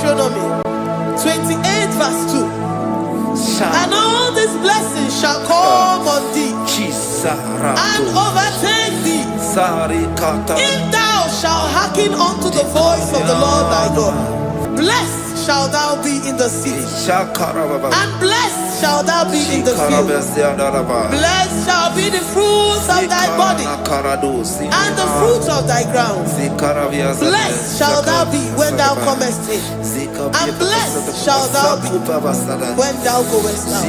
Deuteronomy 28 verse 2. And all these blessings shall come on thee and overtake thee if thou shalt hearken unto the voice of the Lord thy God. Blessed shalt thou be in the city, and blessed shalt thou be in the field. Blessed shall be the fruits of thy body, and the fruit of thy ground. Blessed shalt thou be when thou comest in, and blessed shalt thou be when thou goest out.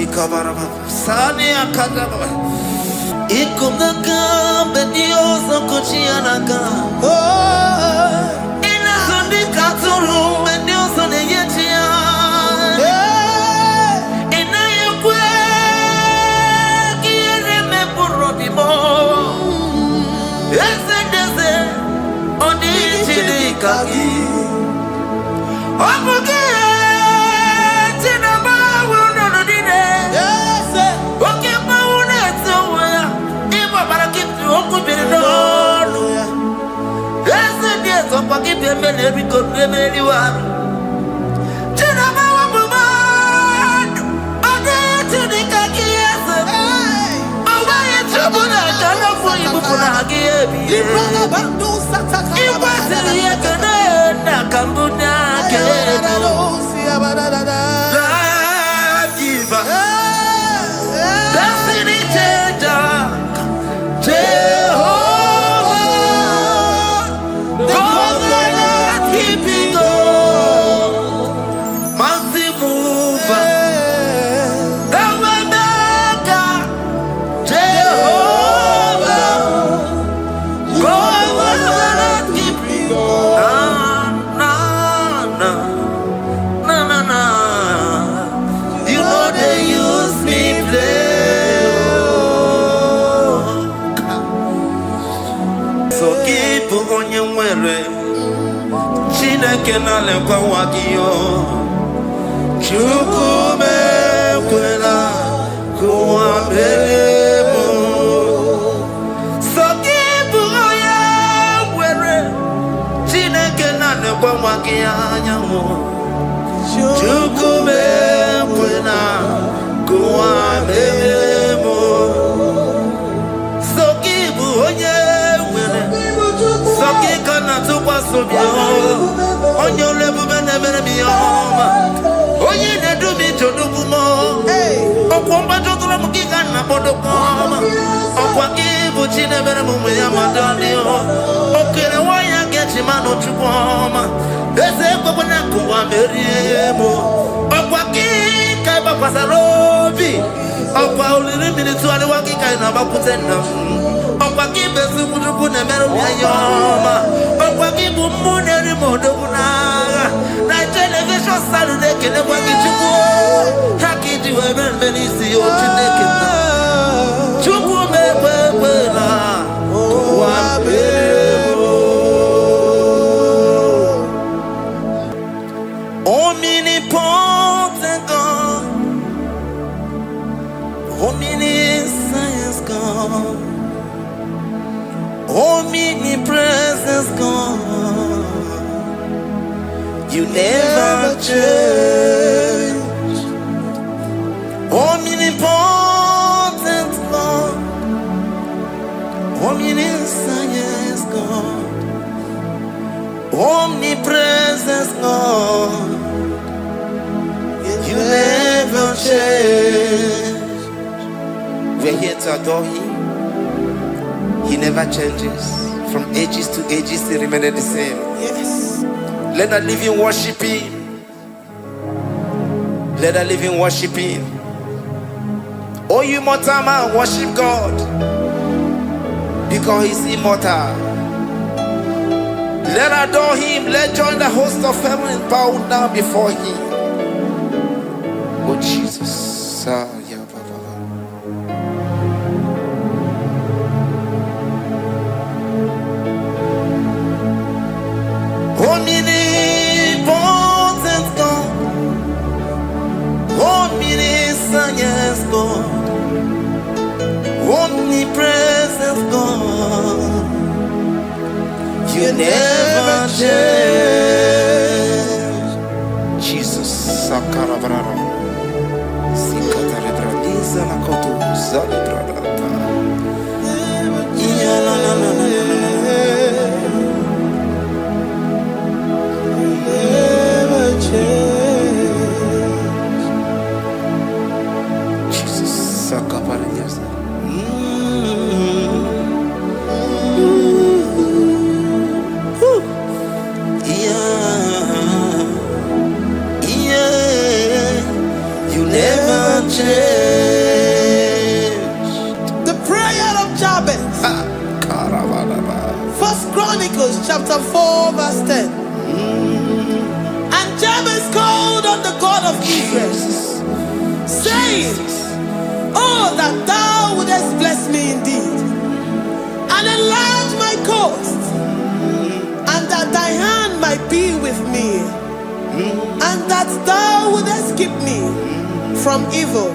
Omnipotent God, omniscience God, omnipresence God, you never change. Omnipotent God, omniscience God, omnipresence God, you never change. We're here to adore Him. He never changes. From ages to ages, He remained the same. Yes. Let that living worship Him. Let that living worship Him. Oh, you mortal man, worship God, because He's immortal. Let adore Him. Let join the host of heaven and bow down before Him. Oh Jesus. Omnipotent God, omniscience God, omnipresence God, you never change. Sakarabrara. Sikatarebradiza la kotu zalibrada. Yeah, la la la la la. Never change. Jesus, Sakaparias. First Chronicles chapter 4 verse 10. And Jabez called on the God of Israel, saying, oh, that thou wouldest bless me indeed, and enlarge my coast, and that thy hand might be with me, and that thou wouldest keep me from evil,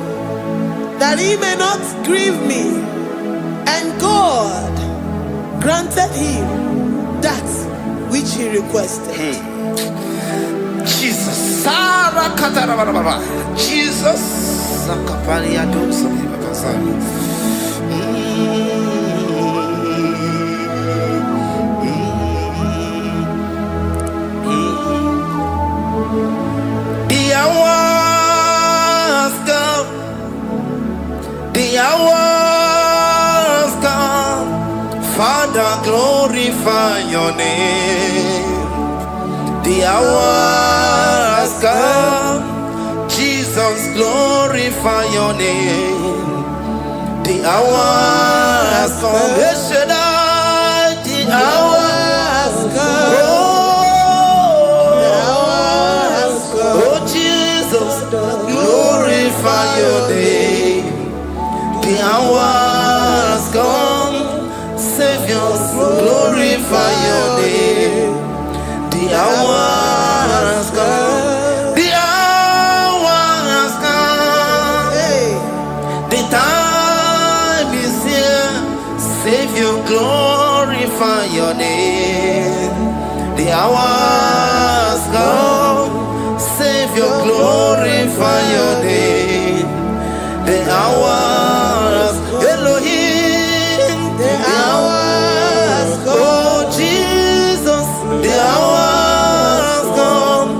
that he may not grieve me. And God granted him that which he requested. Jesus. Jesus. The hour's come. The hour's come. Father, glorify your name. The hour has come. Jesus, glorify your name. The hour has come. The hour has come. The hour has come. Oh, Jesus, glorify your name. The hour has come. Savior, glorify your name. The hour has come. The hour has come. Hey. The time is here. Savior, glorify your name. The hour has come. Savior, glorify your name. The hour has come. Elohim. The hour has come. Oh, Jesus. The hour has come.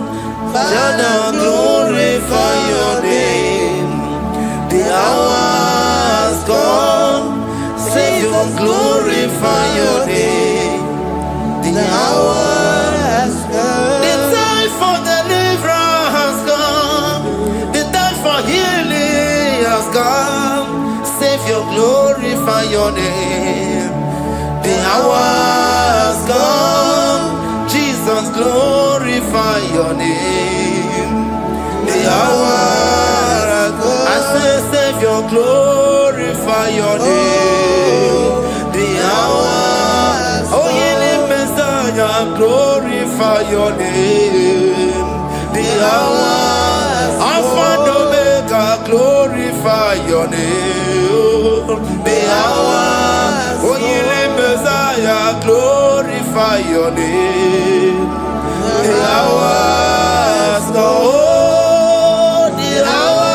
Father, glorify your name. The hour has come. Savior, glorify your name. The hour has come. The time for deliverance has come. The time for healing has come. Savior, glorify your name. The hour has come. Jesus, glorify your name. The hour has come. I say, Savior, glorify your name. The hour. Oh, healing Messiah, glorify your name. The hour. Alpha and Omega, glorify your name. The hour. Oh, healing Messiah, glorify your name. The hour has come. Oh, the hour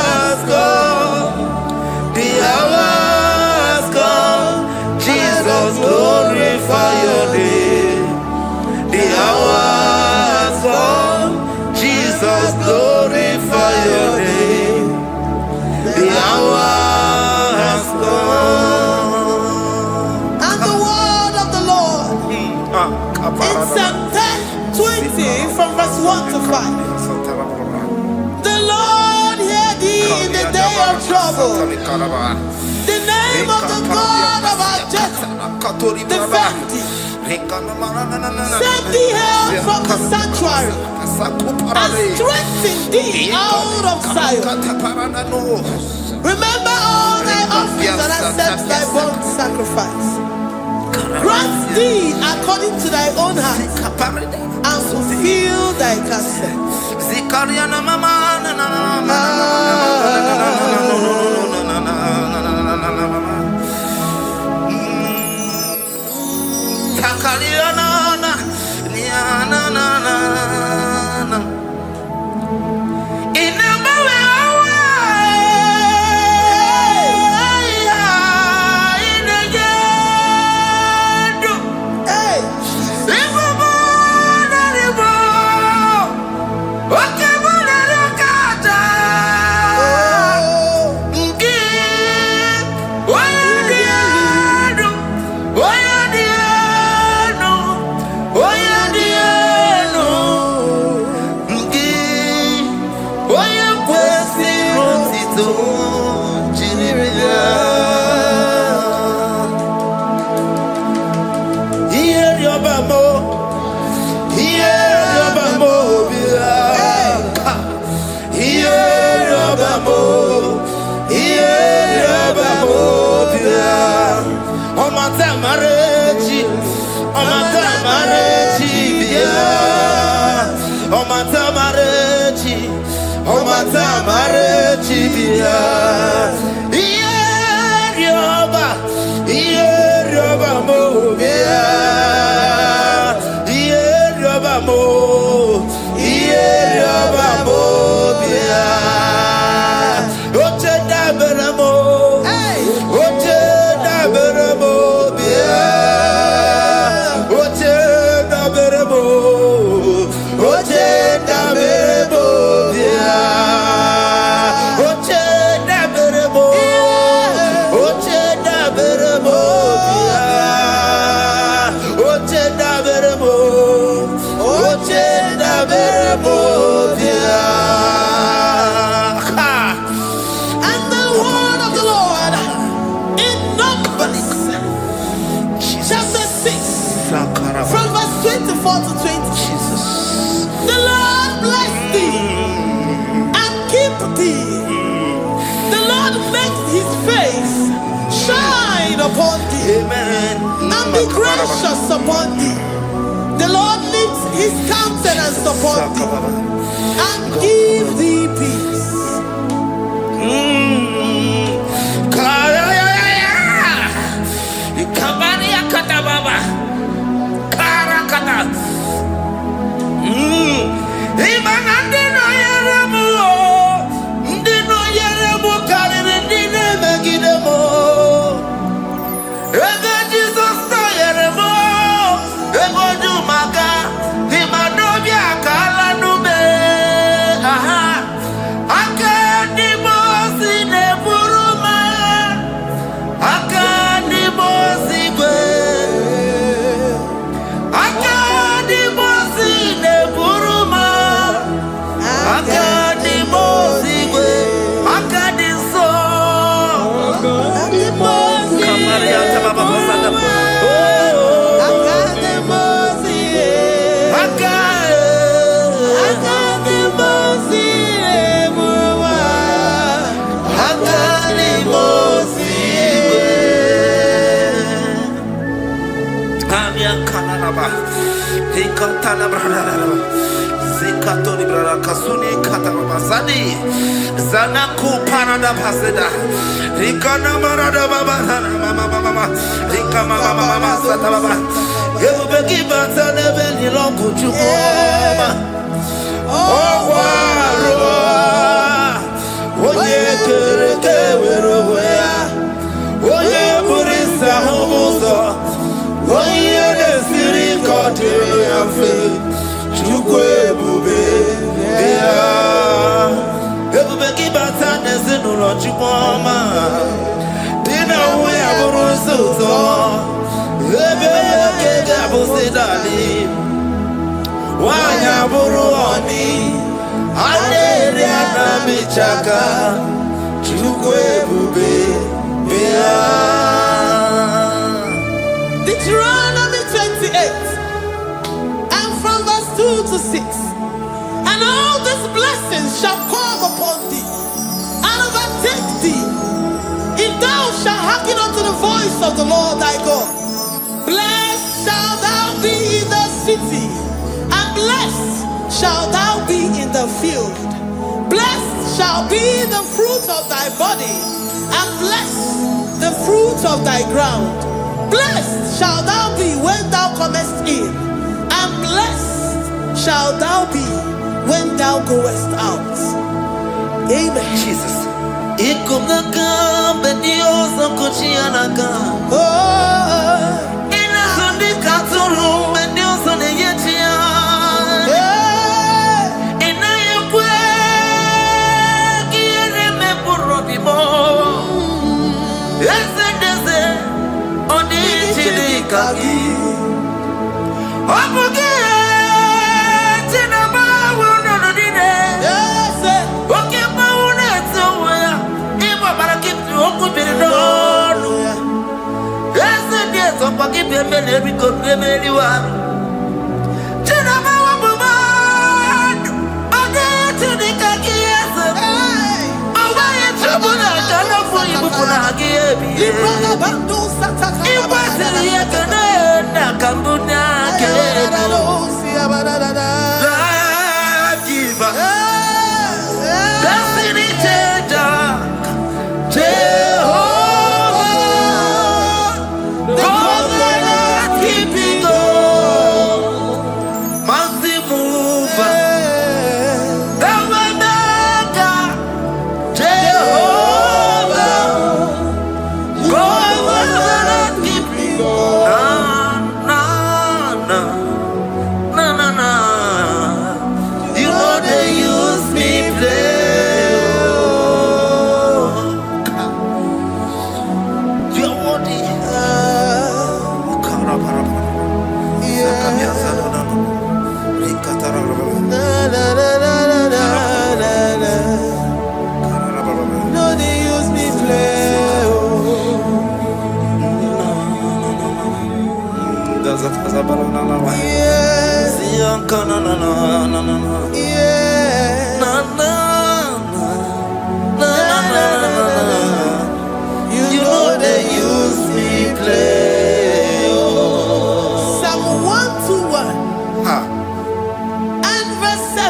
has come. The hour has come. Jesus, glorify your name. The hour has come. Jesus, glorify your name. The hour has come. And the word of the Lord in Psalm 20 from verse 1 to 5. The Lord hear thee in the day of trouble. The name of the God of our Jacob defend thee. Set thee help from the sanctuary and strengthen thee out of Zion. Remember all thy offerings and accept thy burnt sacrifice. Grant thee according to thy own heart and fulfill thy counsel. Upon thee, amen, and be gracious upon thee. The Lord lifts his countenance upon thee and give thee peace. Zanaku parada paseda, Rikana marada baba, mama, Rikama mama sata baba. You begi bata nebeli longu chukoma. Oh waro, oye kereke weroya, oye burisa homoso, oye nesiri kote yafe, chukwe bube ya. Everybody bata nezinu lo chukoma. Dina we aburuso, ebe kega busidali. Wanya buruoni, ane na michaka, chukwe bube ya. Deuteronomy 28, and from verse 2 to 6. And all these blessings shall come upon thee, and overtake thee, if thou shalt hearken unto the voice of the Lord thy God. Blessed shalt thou be in the city, and blessed shalt thou be in the field. Blessed shall be the fruit of thy body, and blessed the fruit of thy ground. Blessed shalt thou be when thou comest in, and blessed shalt thou be when thou goest out. Amen. Jesus.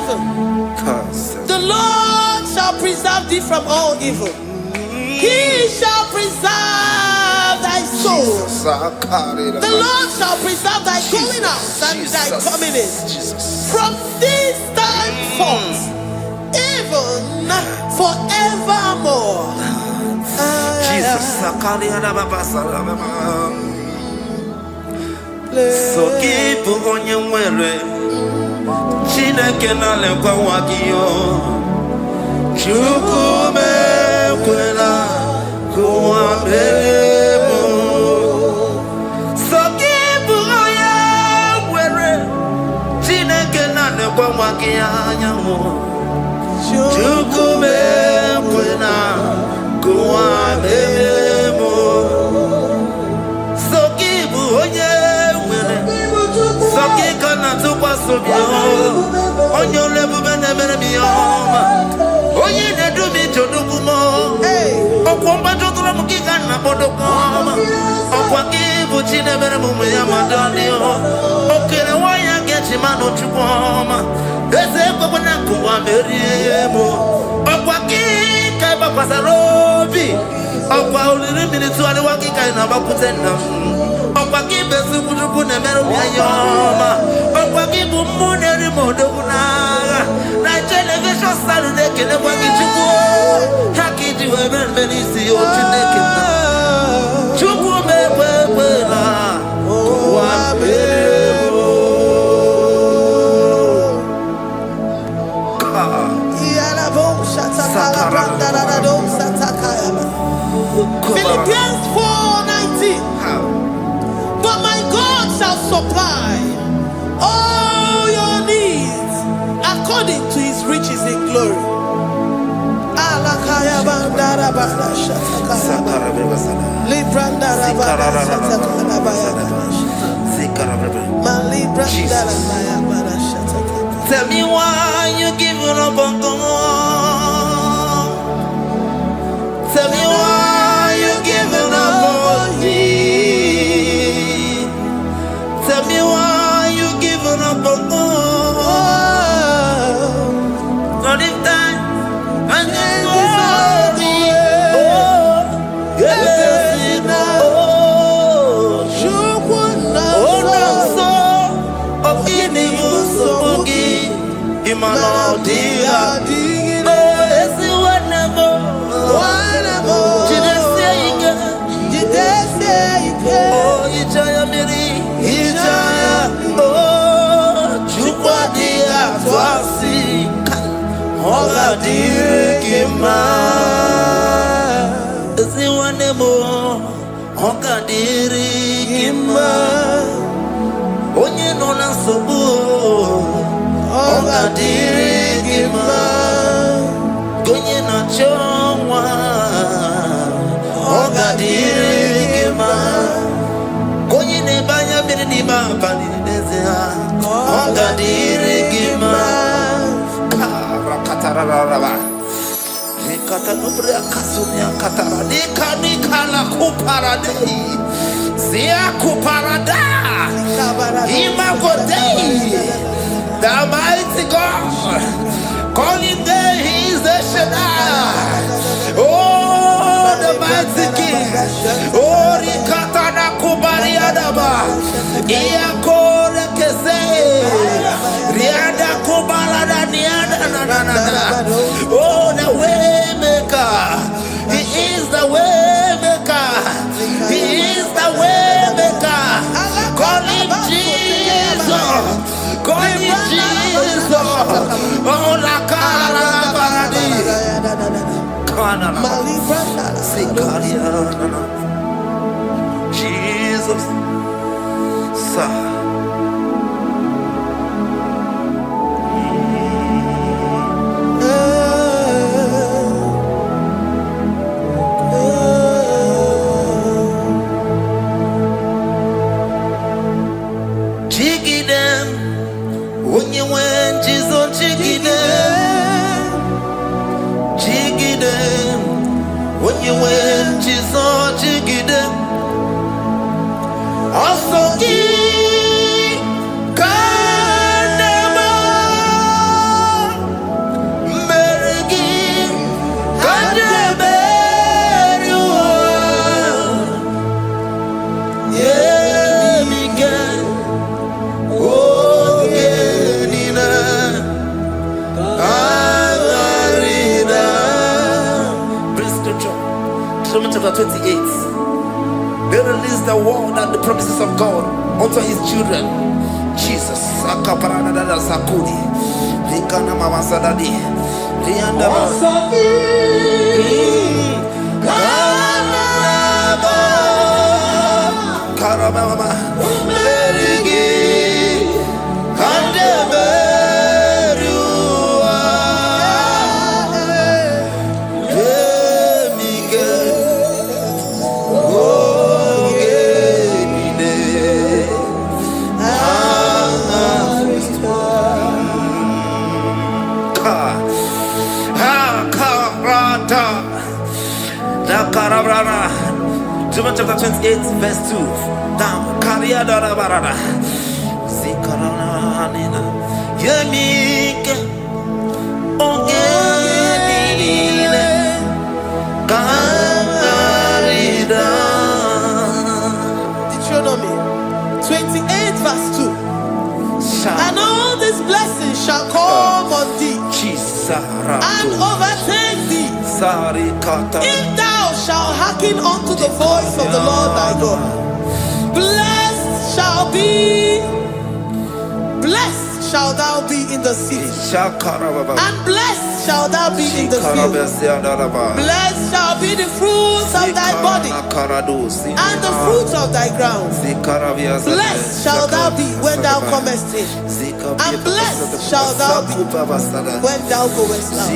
11. The Lord shall preserve thee from all evil. He shall preserve thy soul. The Lord shall preserve thy going out and thy coming in. From this time forth, even forevermore. Jesus. So keep on your way. Chineke na lekwa wagiyo. Chukume kwela kuambemo. So keep on your way. Chineke na lekwa wagiyo. Chukume kwela kuambemo. So keep on your Sakikana to Pasubio, on your level, Oye, they do me to Dukumo, Okwambato Ramukana Bodokoma, Okwakibuchi never Muyamadonio, okay, why I get him out of Chupoma, there's a Babanaku, Meriemo, Okwaki, Kaba Pasarobi, Okwa only minutes to the Waki kind of Bakutena. Okwaki besu kujukune meru yoma. Okwaki bumuneri moduna. Na television Saturday kene kwaki chuku. Haki jiwe benisi otineke na. Chuku mewewela. Wabebo. Philippians 4:19. But my God shall supply all your needs according to his riches in glory. Tell me why you giving up on God. Tell me why you giving up on me. Tell me why you giving up on God. Not if time and then glory. Oh, yeah, oh, no, so of any so Imano dia, oh, it's whatever. Oh, Ijaya Miri, Ijaya, oh, Chupadia, Twasi, Hola Dirikima, Ziwanemo, Hoka Dirikima, Onye Nona Sobu, Hoka Dirikima, Gonye na Chongwa, Hoka Dirikima. Konyi ne banya miri ni mapani nezea Onga dirigima Rakatararaba Nikata nubrea kasunia katara Nika la kuparadei Zia kuparada Ima godei The mighty God Calling there he is the Shaddai Oh the mighty King Oh Rikatana Kubariadaba Iakore Kese Riada Kubalada Niada Oh the way maker He is the way maker He is the way maker Call him Jesus Call him Jesus Oh la cara baradi Jesus, Jiggy them when you went, Jesus, jiggy them, jiggy them. When you went, Jesus, jiggy them. Also give Bring scripture. Deuteronomy chapter 28. They release the word and the promises of God unto his children. Jesus. Akaparadada sakudi. Likana mawasadadi. Liandaba. Karababa. Merigi. Kandeberua. Emige. Ogenine. Karata. Da karabrana. Deuteronomy chapter 28, verse 2. Down. Kariada barada. Zikaranina. Yemike. Ogenine. Karida. Deuteronomy 28 verse 2. And all these blessings shall come on thee and overtake thee if thou shalt hearken unto the voice of the Lord thy God. Blessed shall thou be in the city, and blessed shall thou be in the field. Blessed shall be the fruits of thy body and the fruits of thy ground. Blessed shall thou be when thou comest in, and blessed shall thou be when thou goest out.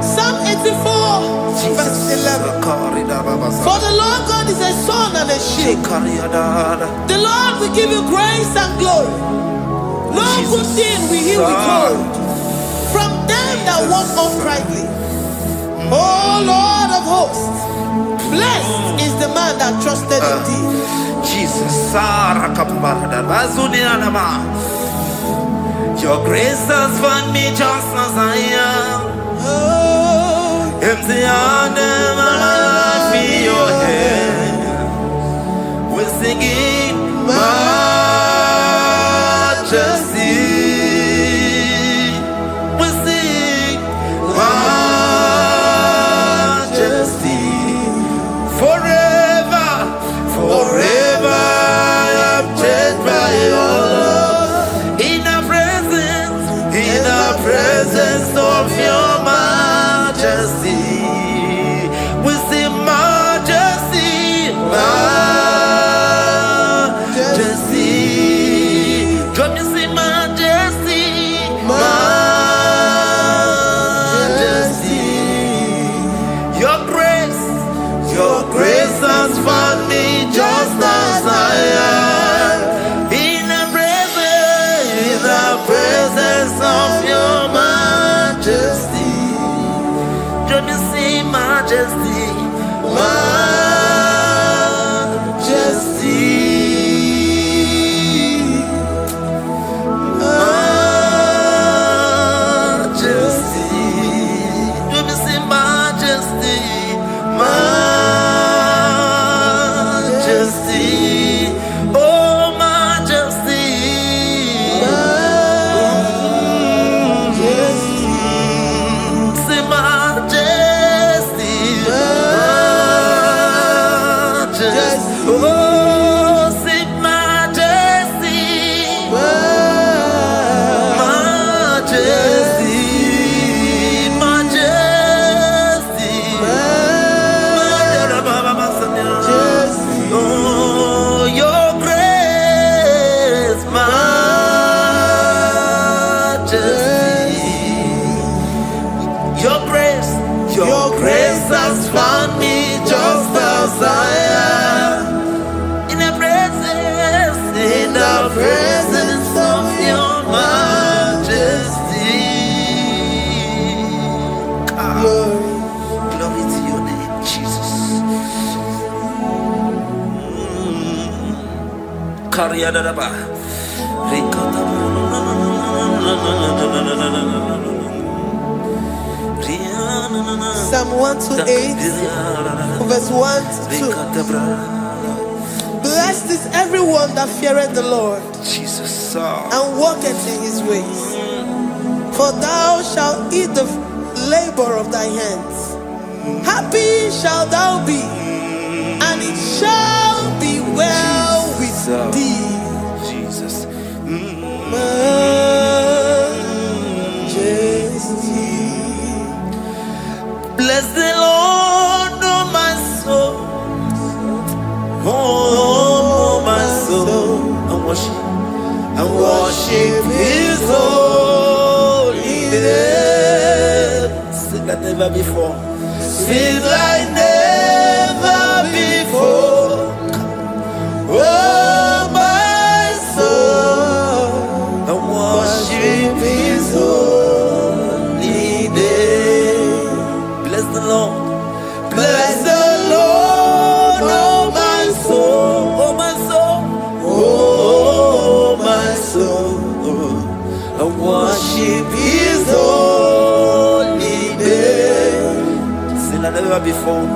Psalm 84 verse 11. For the Lord God is a sun and a shield. The Lord will give you grace and glory. No good thing will he withhold from them that walk uprightly. O Lord of hosts, blessed is the man that trusted in thee. Jesus, your grace has found me just as I am. Empty handed, I feel your hand. We're singing majesty. We sing majesty. Forever, forever I'm changed by your love. In the presence of your majesty, we see majesty, majesty. Come you see majesty, majesty. Your grace has found me just as I am. In the presence of your majesty. Let me see majesty. Your grace has found me just as I am. In the presence of your majesty. Glory to your name, Jesus. Psalm 128, verse 1 to 2. Blessed is everyone that feareth the Lord, Jesus, and walketh in his ways. For thou shalt eat the labor of thy hands. Happy shalt thou be, and it shall be well with thee. Jesus. Majesty. Bless the Lord, oh my soul. Oh, my soul. And worship his holy name. Sing like never before. Sing like never before. Oh, my soul. And worship his holy name. Bless the Lord. Bless the Lord, oh my soul. Oh my soul. Oh my soul. And worship his holy name. Sing like never before.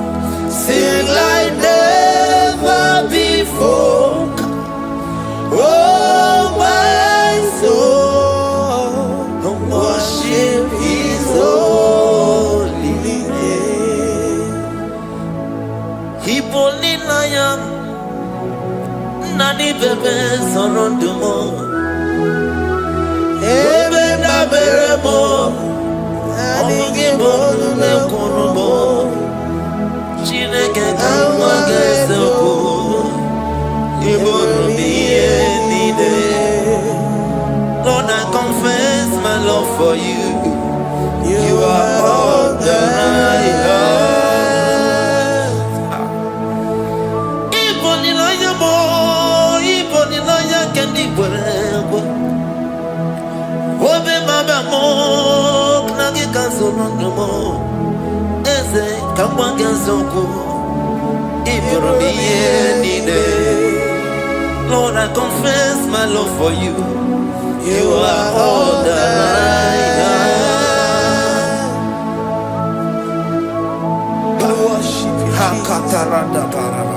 Sing like never before. Oh my soul. And worship his holy name. Hipoli nayam nani bebe sorondumo. Ebe na beremo omugibo ne kurumo. Chineke kama gesoko ibonu biye nide. Lord, I confess my love for you. You are all that I have. Iboni laya mo, iboni laya kendi bwerebo. Obe mama mo, knagi kanzono mo. Eze kama genzoko, ibonu biye nide. Lord, I confess my love for you. You are all that I have. Worship you,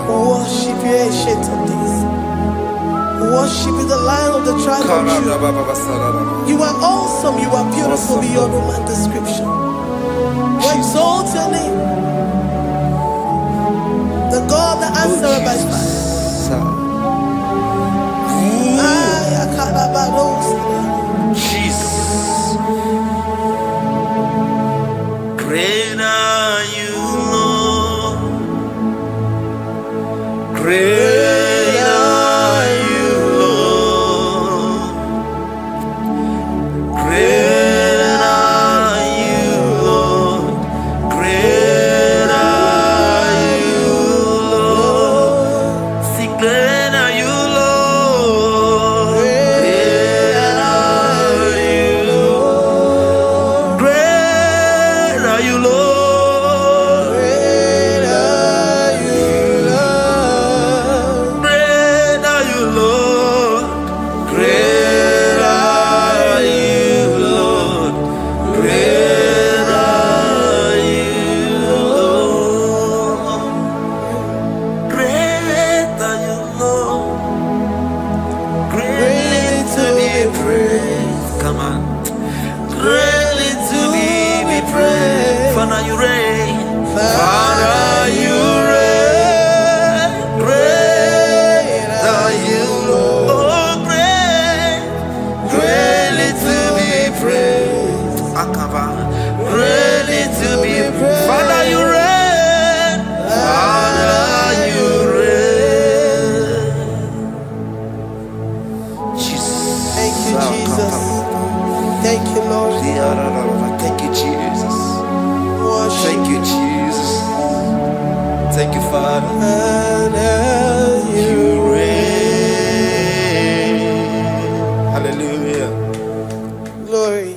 worship you, ancient of days. Worship you, the Lion of the tribe of Judah. You are awesome, you are beautiful beyond human description. We exalt your name, the God that answered by fire. Jesus. Great are you, Lord. Great are you, Lord. Great are you, Lord. Great are you, Lord. Sing, great are you, Lord. Great are you, Lord. Great are you, Lord. Great are you, Lord. Great are you, Lord. Great are you, Lord. Great are you, Lord. Great are you, Lord. Greatly to be praised. Come on. Greatly to be praised. Father, you reign. Father, you reign. Great are you, Lord. Oh, great. Greatly to be praised. Akava. Greatly to be praised. Father, you reign. Father, you reign. Jesus. Thank you, Jesus. Thank you, Lord. Thank you, Jesus. Worship. Thank you, Jesus. Thank you, Father. And You reign. Hallelujah. Glory.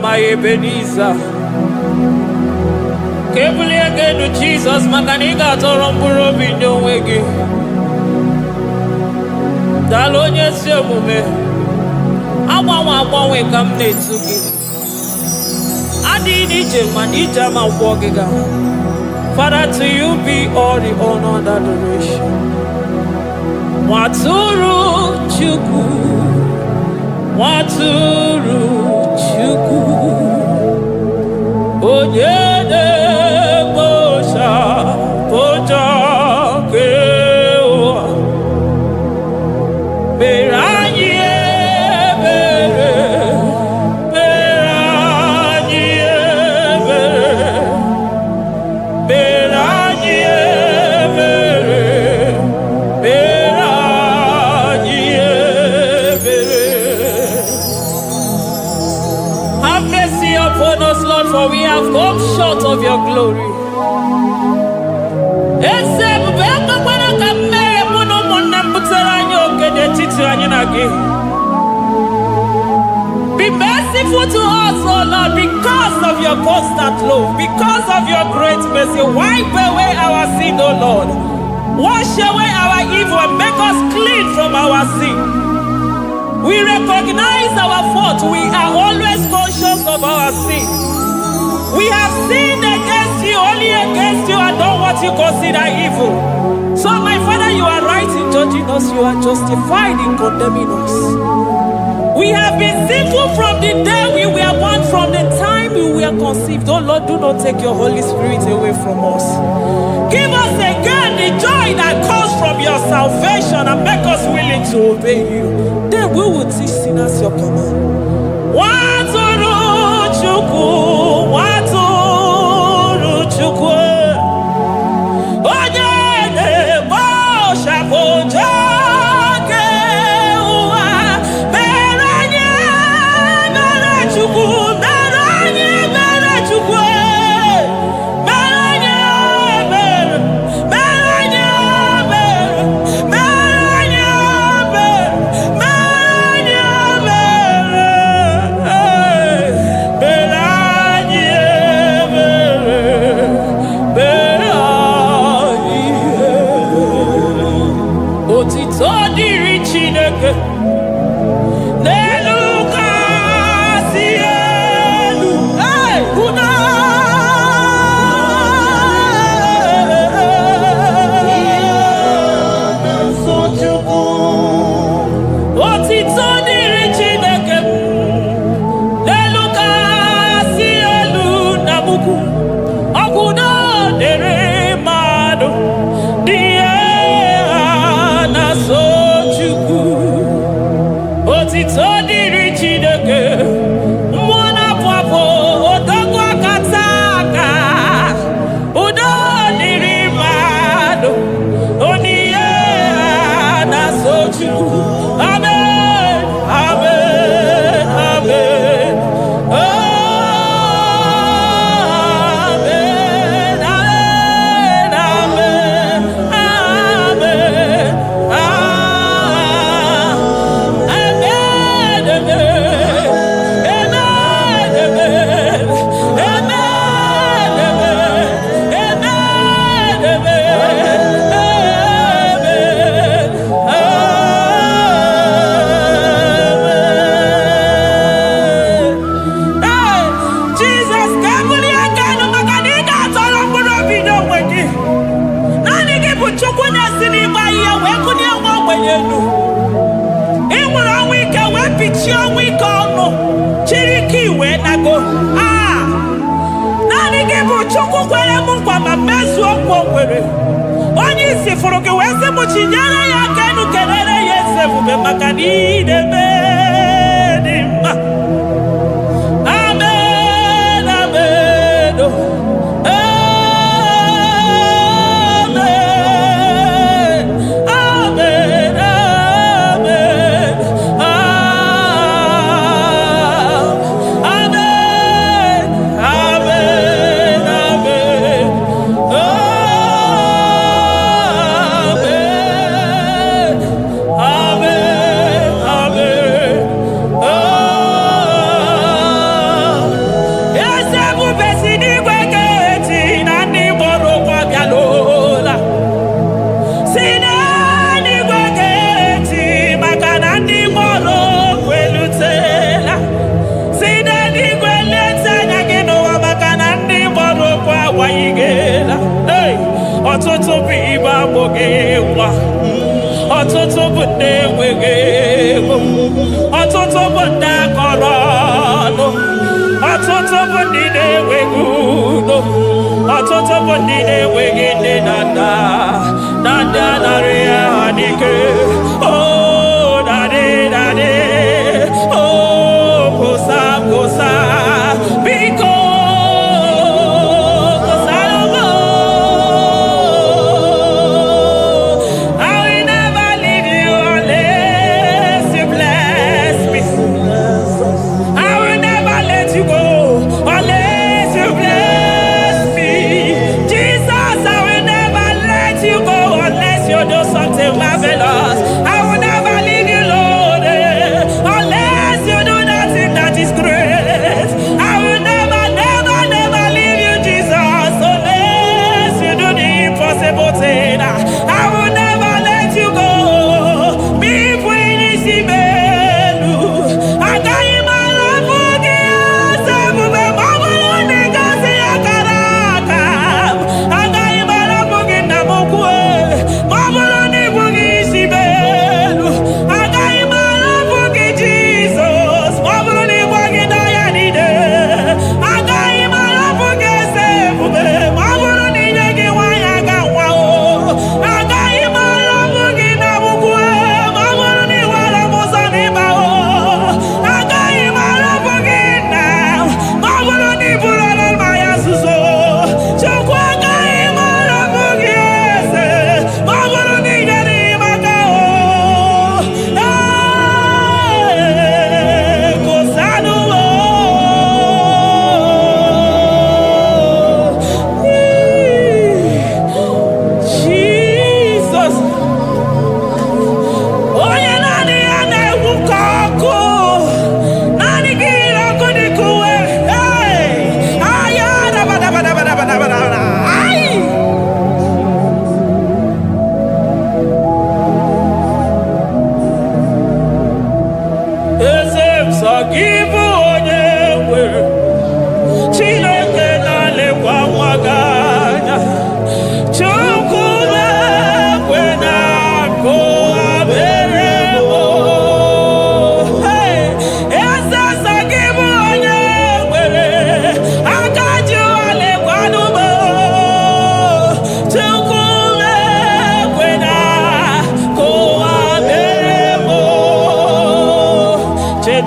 My Ebenezer, Kebuli again to Jesus, Makanika Toromburo Bino Wegi. Dalonia Semume, I come to you. I did it, Manija, my walking. Father, to you be all the honor and adoration. Waturu Chuku, Waturu Chuku, Onyede Bosha, Boja Kewa, Beranye Bere, Beranye Bere, Beranye Bere, Beranye Bere. Have mercy upon us, Lord, for we have come short of your glory. Be merciful to us, oh Lord, because of your constant love, because of your great mercy. Wipe away our sin, oh Lord. Wash away our evil and make us clean from our sin. We recognize our fault. We are always conscious of our sin. We have sinned against you, only against you, and done what you consider evil. So, my Father, you are right in judging us. You are justified in condemning us. We have been sinful from the day we were born, from the time we were conceived. Oh Lord, do not take your Holy Spirit away from us. Give us again the joy that comes from your salvation and make us willing to obey you. Then we will teach sinners your command. Waturu Chuku, Waturu Chuku, Onyede Bosha Boja Kewa, Beranye Bere Chuku, Beranye Bere Chuku, Beranye Bere, Beranye Bere, Beranye Bere, Beranye Bere, Beranye Bere, Beranye. Otito diri Chineke. Amen. Amen. Amen. Amen. Amen. Amen. onye isi fụrụ gị wee sị m chinyere ya aka enu kelere ya eze ebube maka na ị na-eme dị mma. Amen. Amen. Amen. Ọtụtụ bụ ibe agbụghị nwa, ọtụtụ bụ ndị enweghị ego, ọtụtụ bụ ndị akọrọ ọnụ, ọtụtụ bụ ndị na-enweghị udo, ọtụtụ bụ ndị na-enweghị nne na nna, na ndị anarị ya n'ike. Oh, daddy, daddy, oh, kosa, kosa, biko.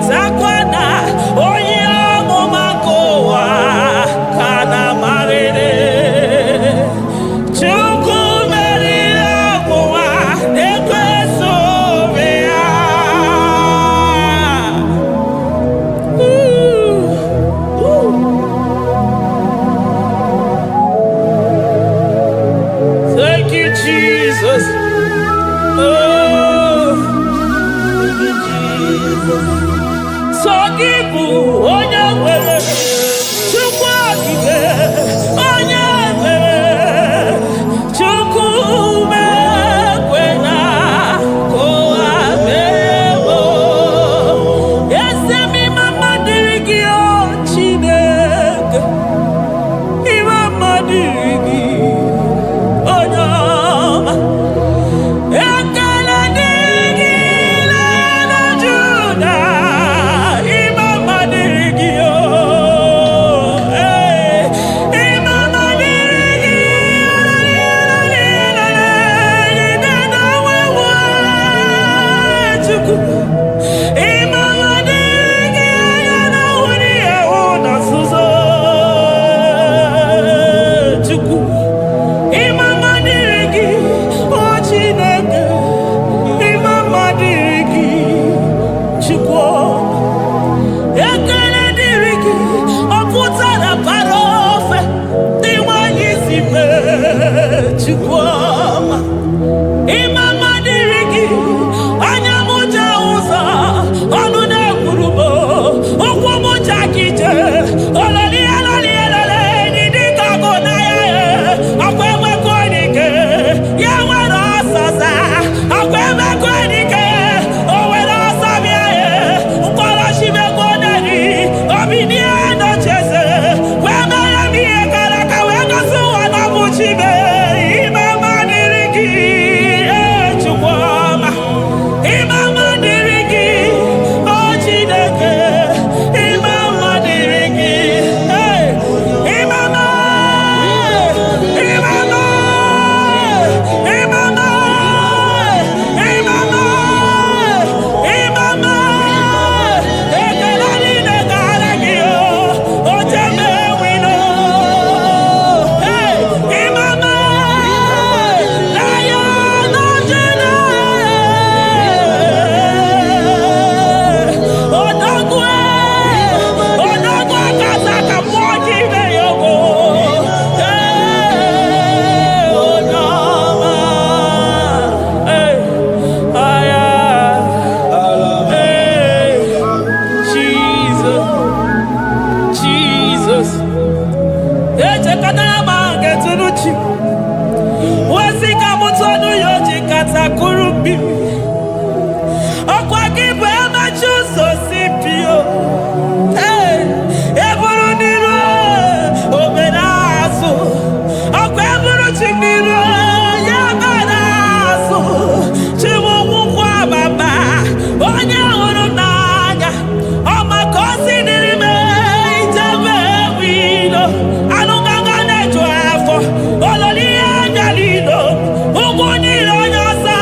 Zakwana Oh, Jesus. So give onye nwere Chukwu okike onye mere Chukwu mekwena ka ụwa mewo. Eze m mama dịrị gị o Chineke, mama dịrị gị onye ọma. Ekele dịrị gị n'ala Juda, mama dịrị gị o. Mama dịrị gị Chukwu. Mama dịrị gị anya na wuri ewu na nzuzo Chukwu. Mama dịrị gị o Chineke, mama dịrị gị Chukwu. Ekele dịrị gị ọ pụtara bara ofe dị nwanyị si mee Chukwu ọma. Mama dịrị gị anya m ja ụzọ ọnụ na-ekwuru m ụkwụ m ja kije ololi eloli elele dị dịka ọgụ na ya ọkwa emekọ dike ya nwere ọsọsa ọkwa emekọ dike o nwere ọsọ bịa ya mkpọrọchimego neri obinie nocheze wee mere m ihe gara aka wee gosi ụwa na bụ chibe. Mama dịrị gị Chukwu ọma. Mama dịrị gị o Chineke, mama dịrị gị mama ekele niile gara gị o jeme wino mama na ya nọjere odogwu akasa ka mmụọ gị ime ya ogo onye ọma aya Jesus echekọtara ma nke tụrụ chi wezi ka mụtụ ọnụ ya oji kata kụrụ mmiri ọkwa gị bụ emechi ụzọ si pio eburu n'iru obere azụ ọkwa eburu chi n'iru ya bara azụ chiwụkwụkwọ ababa onye hụrụ n'anya ọma ka o si dịrị m ijebe wilo anụgaga na-eju afọ ololi ihe bịalido ụgwọ niile onye ọsọ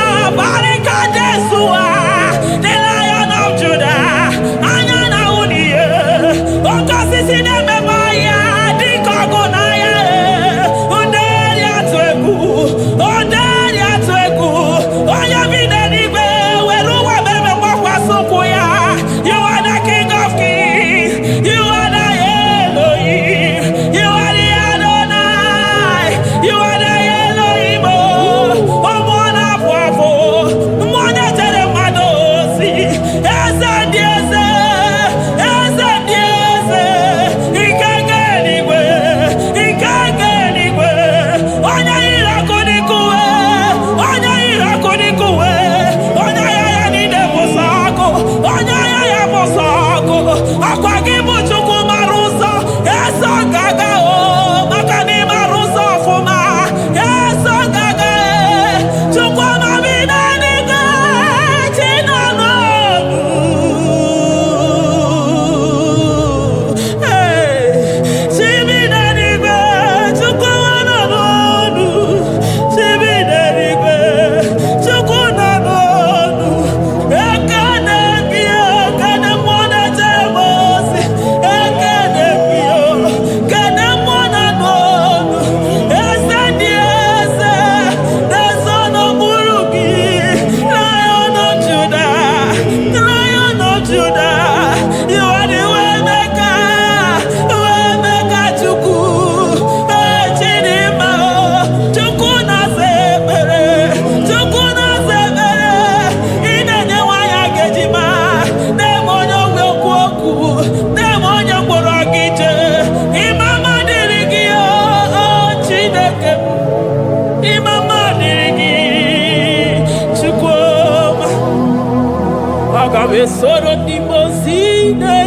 Soro di mozine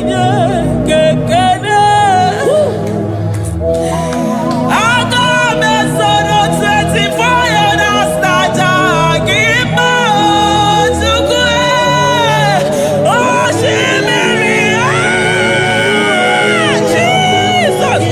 kekene. Aga me soro 24 years na jagima tukwe. Oh shimiri Jesus.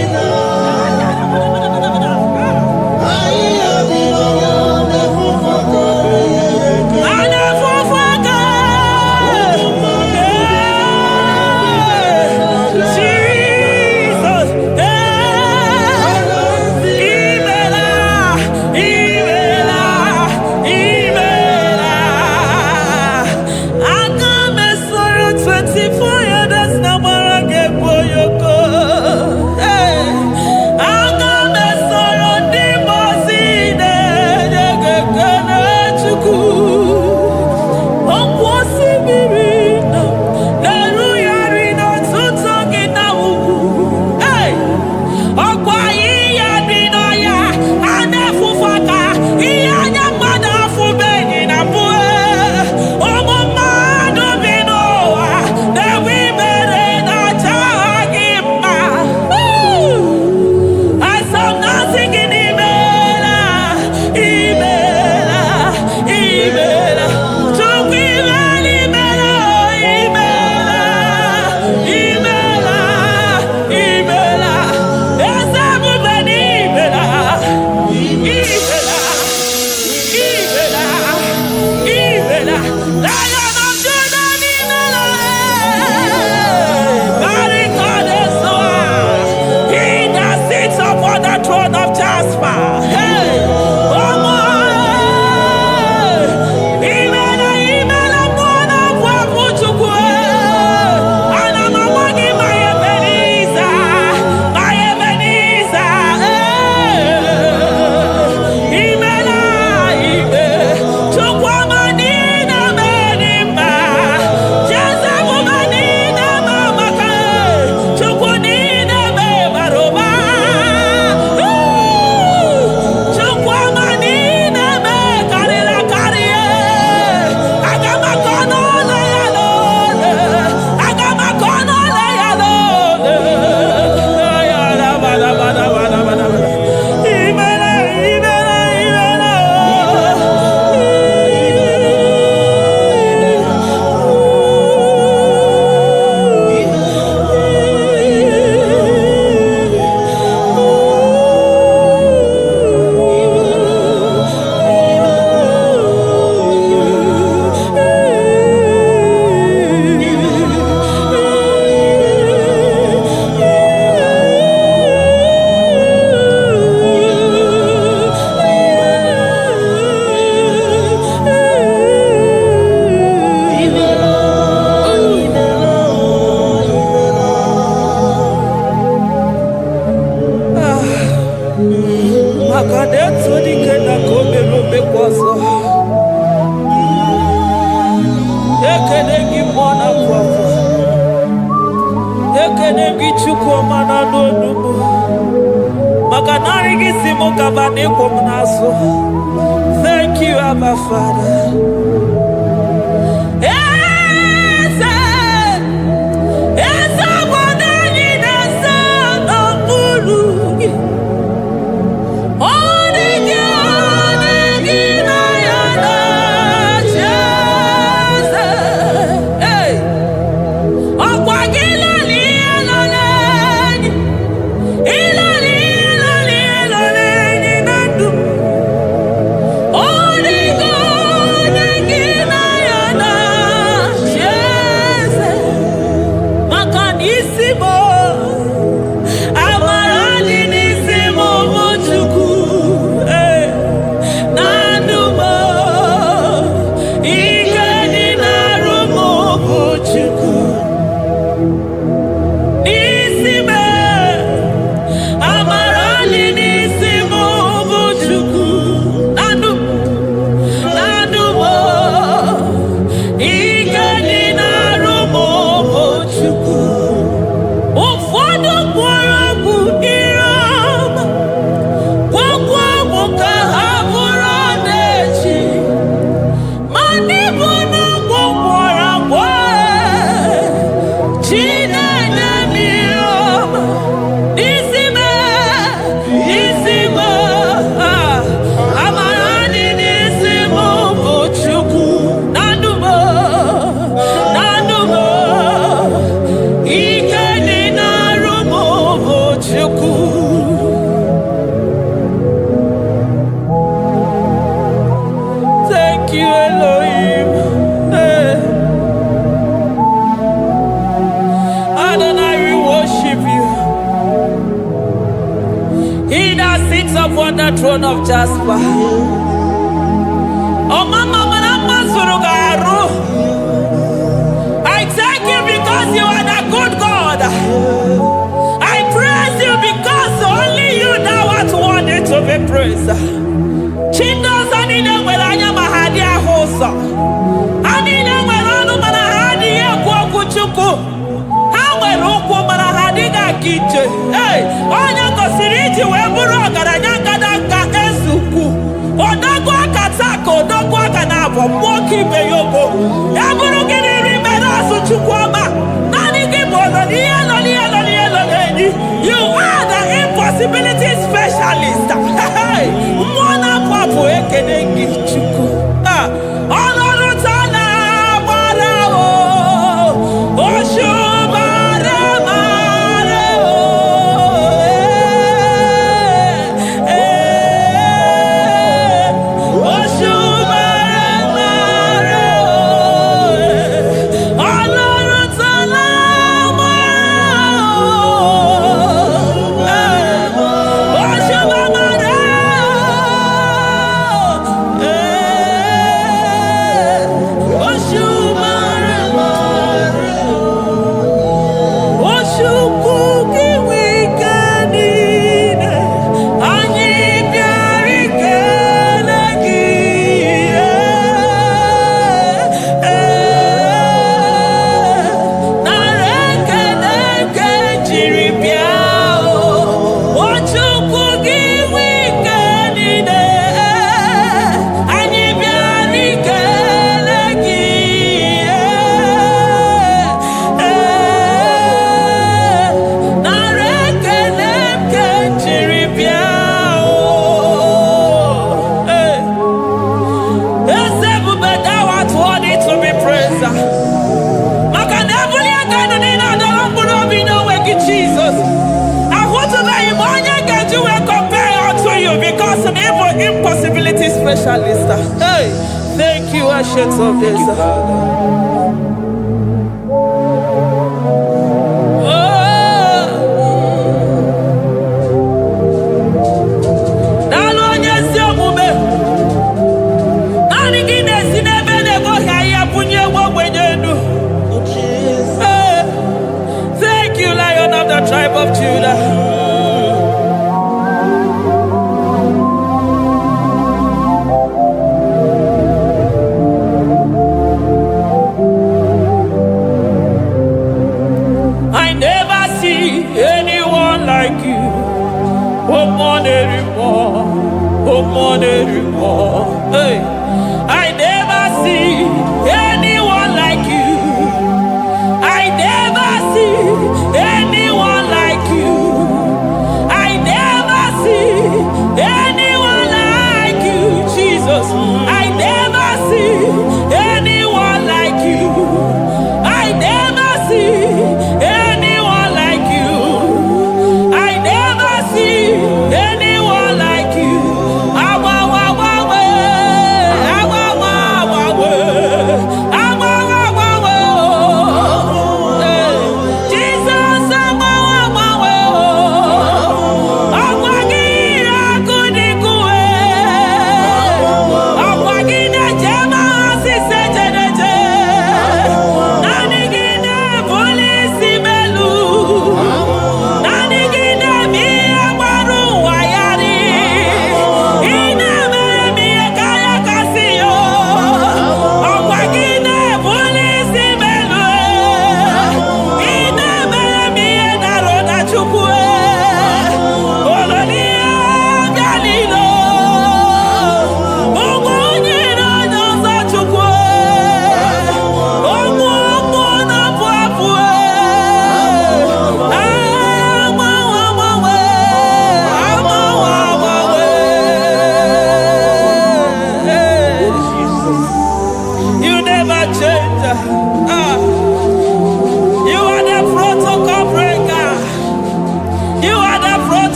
Thank you, Abba Father. Elohim. Hey. Adonai, we worship you. He that sits upon the throne of Jasper. Oh, Mama, I thank you because you are the good God. I praise you because only you now are worthy to be praised. Chindos anine welanya mahadi ahosa. Anine welanu manahadi ya kwa kuchuku. Hawe ruku manahadi ga kiche. Hey, onya kosiriji weburu agaranya kadaka esuku. Odagwa katako, odagwa kanabo, mwoki beyogo. Yaburu gini rimena suchukwama. Nani gibono, you are the impossibility specialist. Mwana papu ekenengi chuku. Olorutana marao. Oshubare marao. Impossibility specialist. Hey, thank you, Ancient of Days. Thank you, Lion of the tribe of Judah.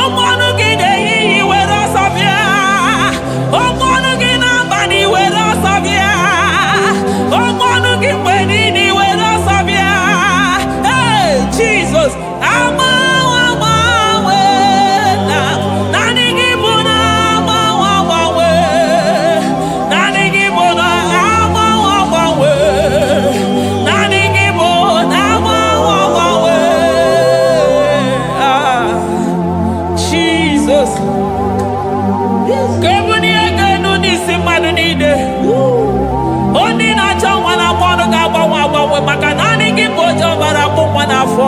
Ọmọnụ gị na-ehihie were ọsọ bịa. Ọmọnụ gị n'abalị were ọsọ bịa. Ọmọnụ gị mgbe niile were ọsọ bịa. Hey, Jesus, agbanwe na naanị gị bụ na agbanwe. Naanị gị bụ na agbanwe. Naanị gị bụ na agbanwe. Jesus. Kebuni egenu n'isi mmadụ niile. Onye na-achọ nwa na-akpọ ọnụ ga-agbanwe maka naanị gị bụ oje ọbara akpụ nwa n'afọ.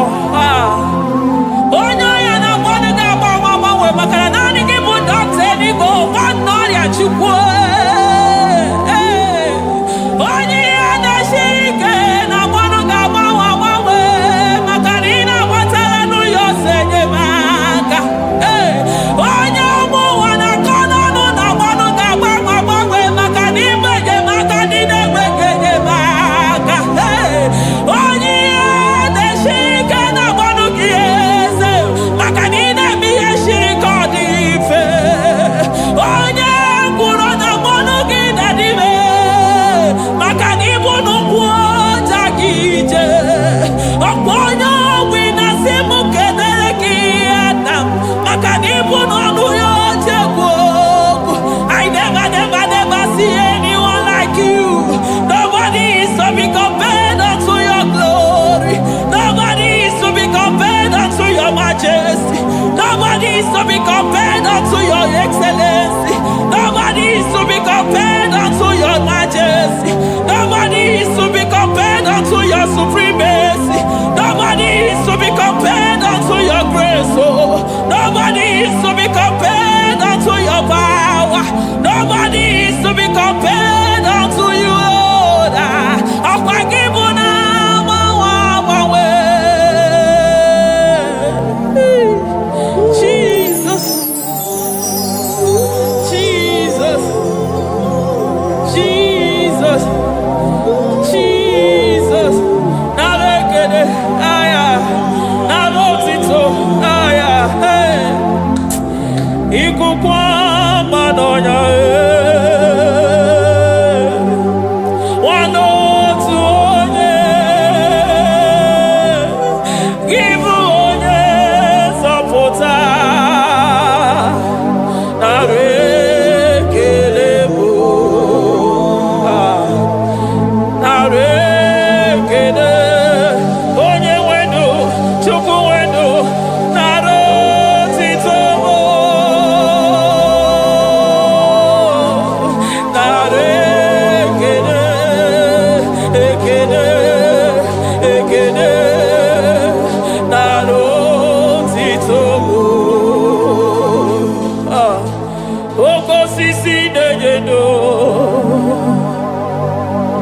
Onye ọya na-akpọ ọnụ ga-agbanwe maka na naanị gị bụ dọkịta eluigwe nwanne ọrịa Chukwu. Onye ihe na-esiri ike na-akpọ ọnụ ga-agbanwe maka na ị na-agbatara n'ụyọ ose enyemaka. Onye ụmụ ụwa na-akọ n'ọnụ na-akpọ ọnụ ga-agbanwe maka na ime enyemaka ndị na-enweghị enyemaka. Onye ihe na-esiri ike na-akpọ ọnụ gị eze maka na ị na-eme ihe siri ike ọ dị mfe. Onye kwuru na-akpọ ọnụ gị na-adịme maka na ịbụ n'ụkwụ ọja gị ije. Ọkwa onye ogbi na-asị m kenere gị ada maka na ịbụ n'ọnụ ya oche egwu okwu. I never see anyone like you. Nobody is to be compared unto your glory. Nobody is to be compared unto your majesty. Nobody is to be compared unto your excellency. Nobody is to be compared unto your majesty. Nobody is to be compared unto your supremacy. Nobody is to be compared unto your grace. Oh, nobody is to be compared unto your power. Nobody is to be compared unto you, Lord. Jesus, Jesus, Jesus, Jesus. Narekede, aya, narotito, aya, hey. Ikukwa madonya,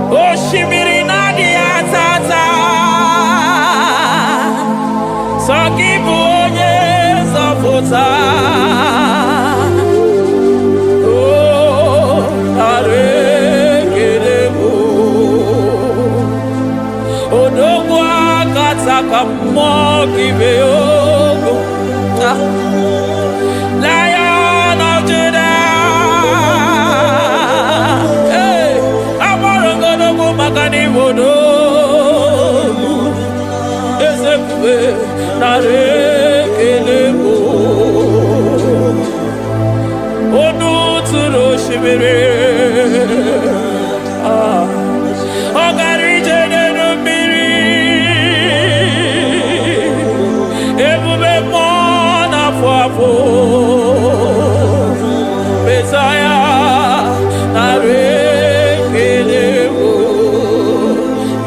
Oshimiri nadi atata Sokibu onye zọpụta. Oh, arekerebo Odogwu akata ka mmụọ kibe ogo. Lion of Judah. Hey, amọrọgodogo maka n'ibodo. Ezekwe narekelebo. Onu tụrụ osimiri. Ọ gara ije n'elu mmiri. Ebube mmụọ na-afụ afụ. Mesaya narekelebo.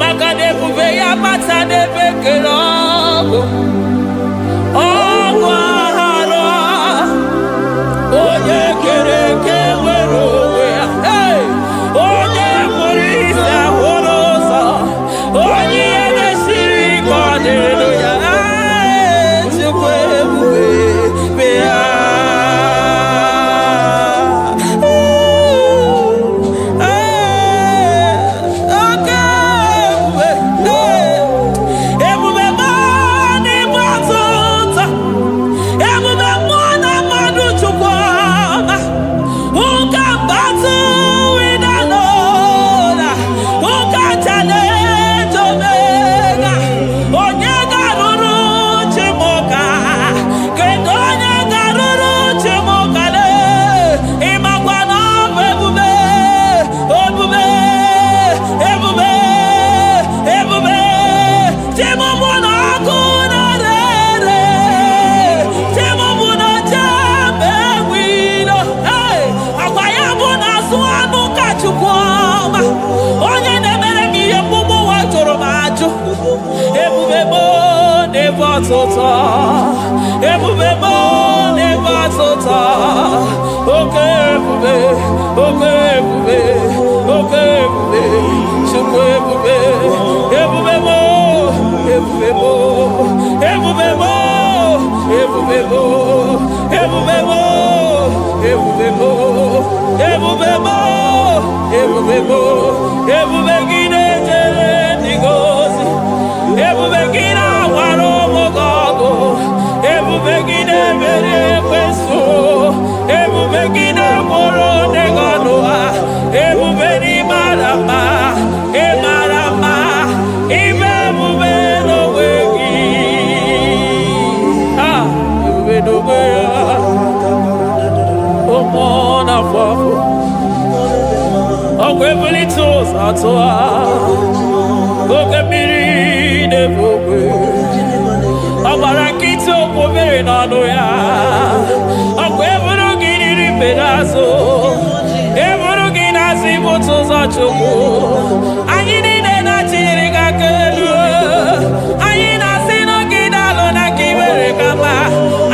Maka na ebube ya mata n'ebe kere ọgụ. Ọgụ aghara onye kere eke nwere onwe ya. Hey! Onye kpụrụ isi ahụrụ ụzọ. Onye ihe na-esiri ike ọ dịrị ya. Chukwu ebube bịa. batota. Ebube mo ne batota. Okay, ebube. Okay, ebube. Okay, ebube. Chukwu ebube. Ebube mo. Ebube mo. Ebube mo. Ebube mo. Ebube mo. Ebube mo. Ebube mo. Ebube mo. Ebube gide jere digozi. Ebube gide waro mogogo. Ebube gide mere kweso. Ebube gide moro neganoa. Ebube ni marama. E marama. Ibe ebube no wegi. Ah, ebube no wegi. Omona fafo. Okwebuli tos atoa. Okebiri de bokwe. Abarakito kobere nano ya. Okwebulu giri pedazo. Ebulu ginasi boto za choko. Anyini de na chiriga kelu. Anyina sino gidalo na kibere kama.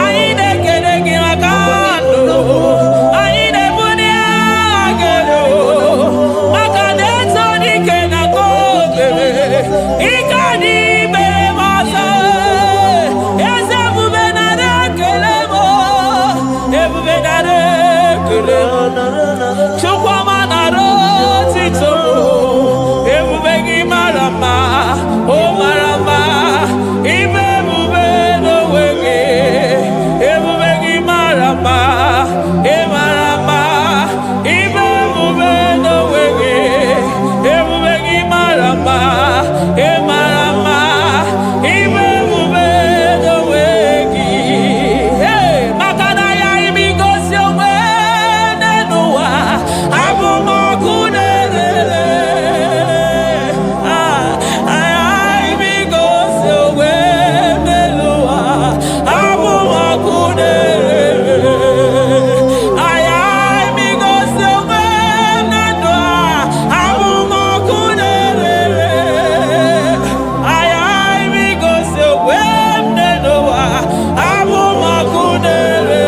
Anyine kede gimakando. Anyine bunia gelo. Makadeto di kena kobebe. Ikadi bebe masa. Eze bubenare kelemo. Ebubenare kelemo. Chukwa manaro tito. Ebubegi marama. Oh marama. Ibe bube no wege. Ebubegi marama. E marama. Ibe bube no wege. Ebubegi marama. E marama. Ibe bube no wege. Hey, makana ya imigosi owe nenua. Abu makunere. Ay imigosi owe nenua. Abu makunere. Ay imigosi owe nenua. Abu makunere. Ay imigosi owe nenua. Abu makunere.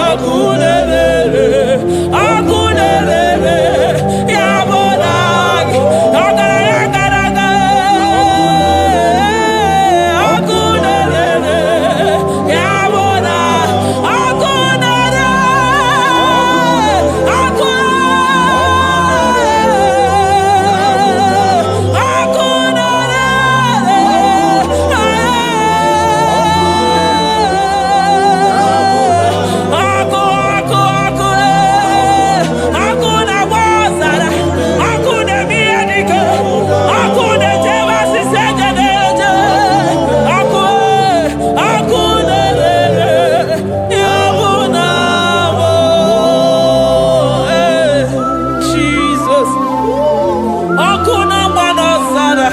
Akunere. Akunere. Yabonagi. Agaraga. Akunere. Yabona. Akunere. Jesus. Akuna manosara.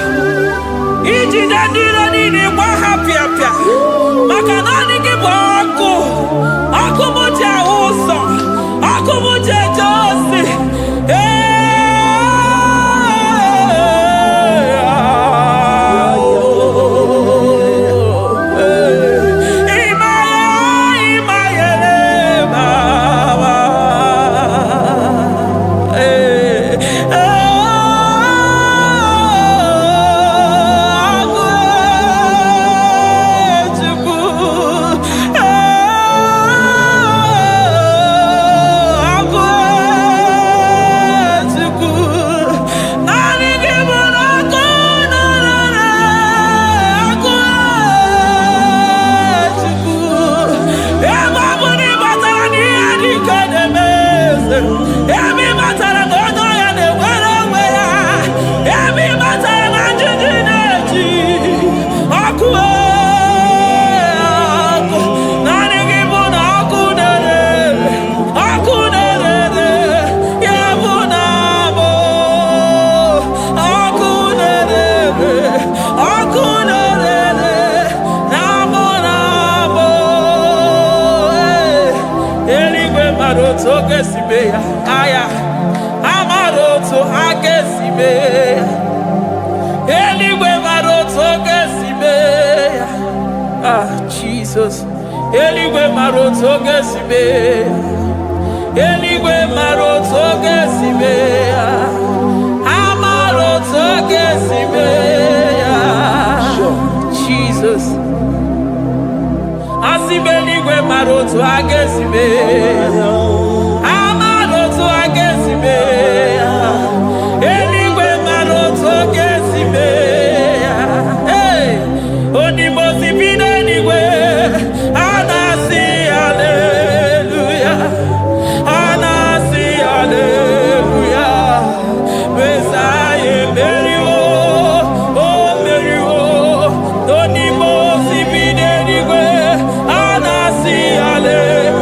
Iji dadiro nini kwa hapia pia. Makanani kiboko. Akumuche uso. Akumuche josi. Aya, amaroto agesibe, eligwe maroto agesibe. Jesus. Eligwe maroto gesibe. Eligwe maroto gesibe. Amaroto gesibe. Jesus. Asibeligwe maroto agesibe. Amaroto agesibe. Eligwe maroto gesibe. Hey, onimosi bide eligwe. Anasi hallelujah. Anasi hallelujah. Besaye merio. Oh merio. Onimosi bide eligwe. Anasi hallelujah.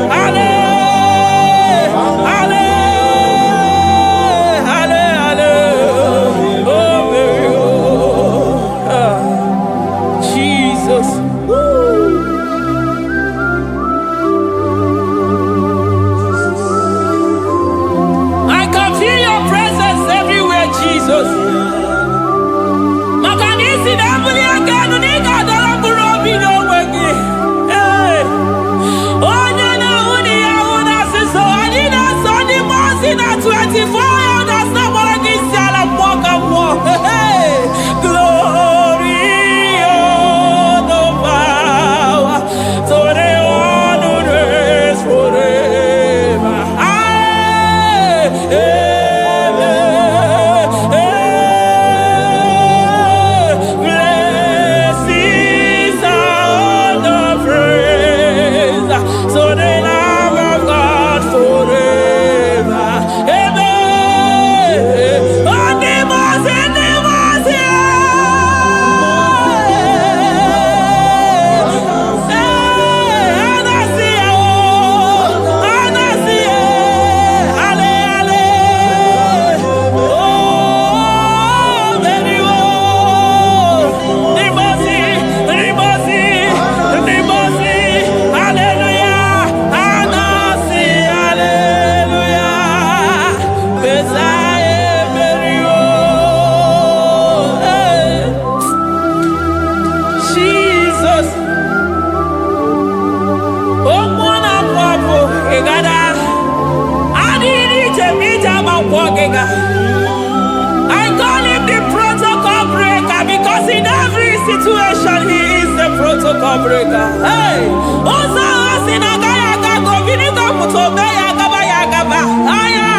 I call him the protocol breaker because in every situation he is the protocol breaker. Hey, Osa Asinaga Yagago, Vinika Mutobe Yagaba Yagaba. Aya,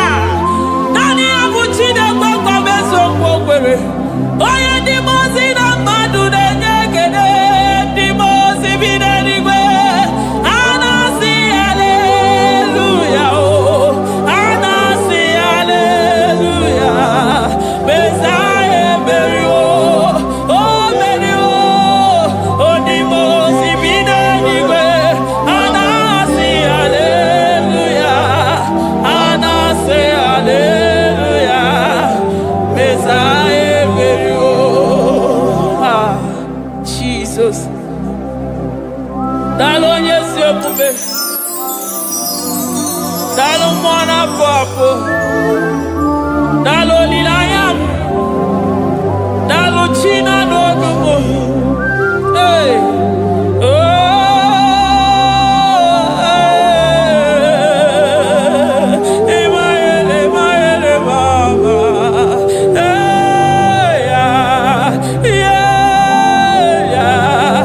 Nani Abuchina Boko Beso Bokwe. Oya Dimozina Madu de Negede, Dimozi Binanigwe. Anasi hallelujah. Anasi hallelujah. Besaye Merio. Oh Merio. Oh Dimozi Binanigwe. Anasi hallelujah. Anasi hallelujah. Besaye Merio. Jesus. Dalo nyesi omume. Dalo mwana papo. Dalo lilayam. Dalo china nogumo. Hey. Oh. Emaele, emaele, baba. Hey, yeah, yeah, yeah.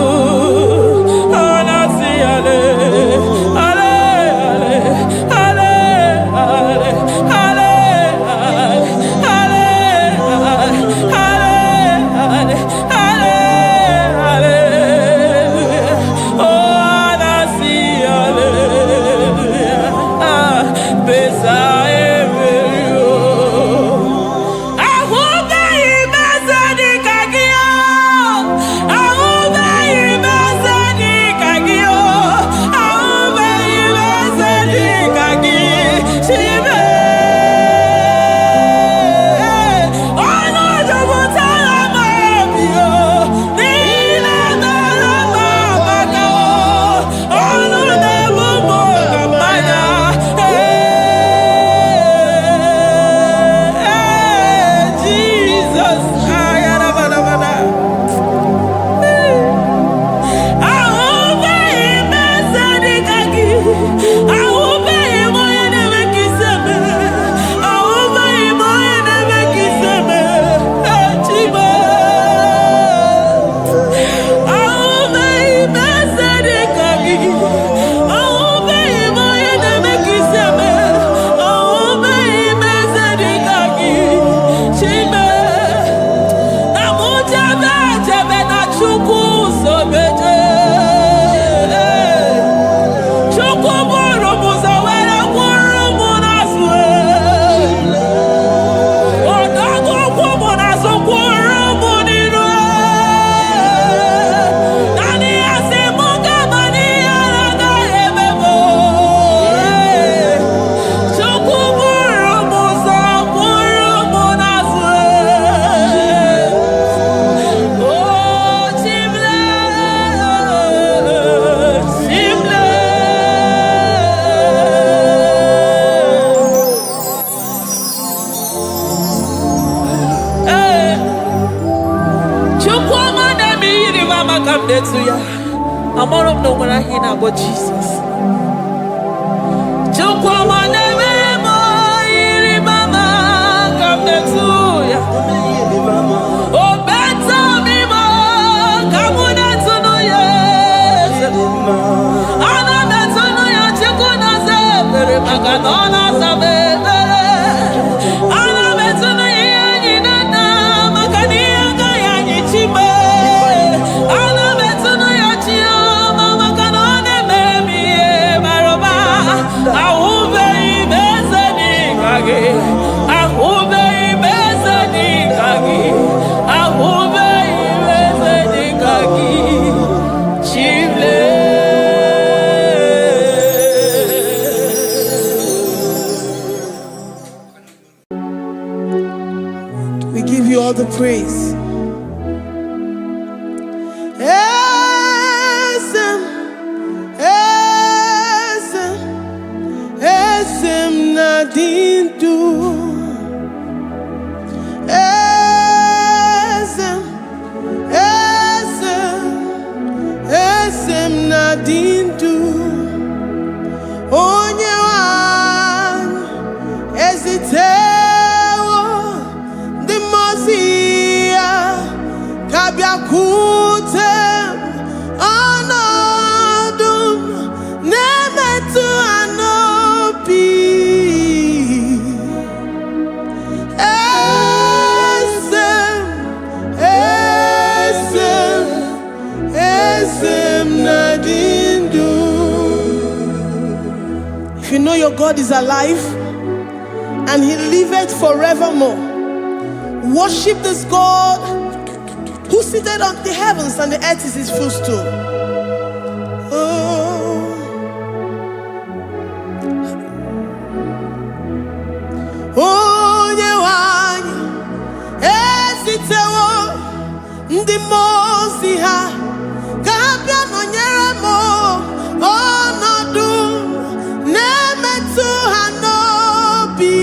Oh. Anasi ale, ale, ale, ale, ale, ale, ale. Metuya. I'm all of no one I hear about Jesus. We give you all the praise. Esem nadindu. Esem nadindu. Onye wan ezitewo the mozia kabia kutem anadum nemetu anopi esem nadindu. If you know your God is alive and he liveth forevermore, worship this God who seated on the heavens and the earth is his footstool. Onye wanyi esitewo ndị mozi ha kabia nonyere mo ọnọdụ nemetu ha n'obi.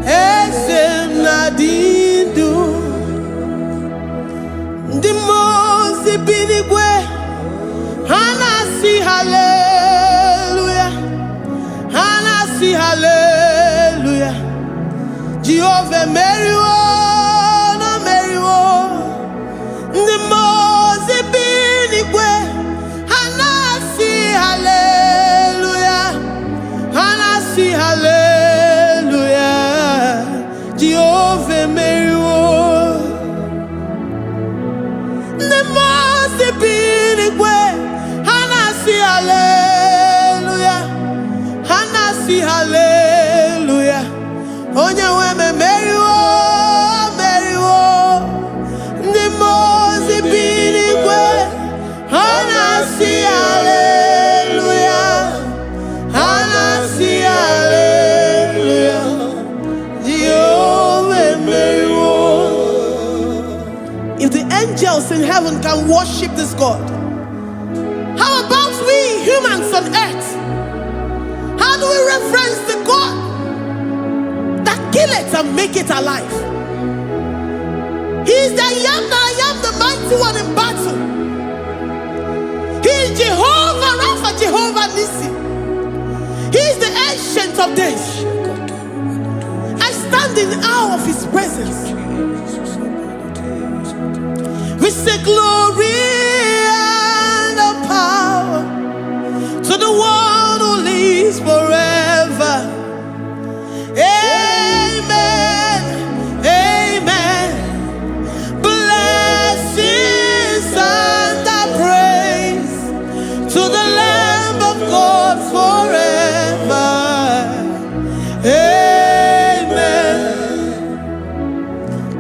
Esem nadindu. Ndị mozi binigwe hanasi hallelujah, hanasi hallelujah. Jehovah meriwo no meriwo. Ndị mozi binigwe hanasi hallelujah, hanasi hallelujah. Jehovah meriwo. The most binigwe hanasi hallelujah, hanasi hallelujah. Onye weme meriwo, meriwo. The most binigwe hanasi hallelujah, hanasi hallelujah. Jehovah meriwo. If the angels in heaven can worship this God, how about we humans on earth? How do we reference the God that killeth and make it alive? He is the I am, the mighty one in battle. He is Jehovah Rapha, Jehovah Nissi. He is the ancient of days. I stand in awe of his presence. We say glory and the power to the one who lives forever. Amen, amen. Blessings and the praise to the Lamb of God forever. Amen.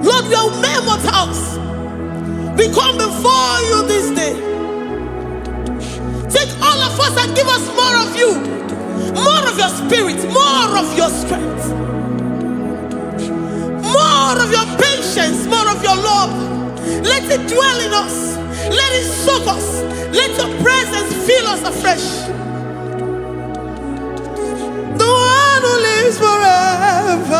Lord, your mammoth house, we come before you this day. Take all of us and give us more of you, more of your spirit, more of your strength, more of your patience, more of your love. Let it dwell in us. Let it soak us. Let your presence fill us afresh. The one who lives forever.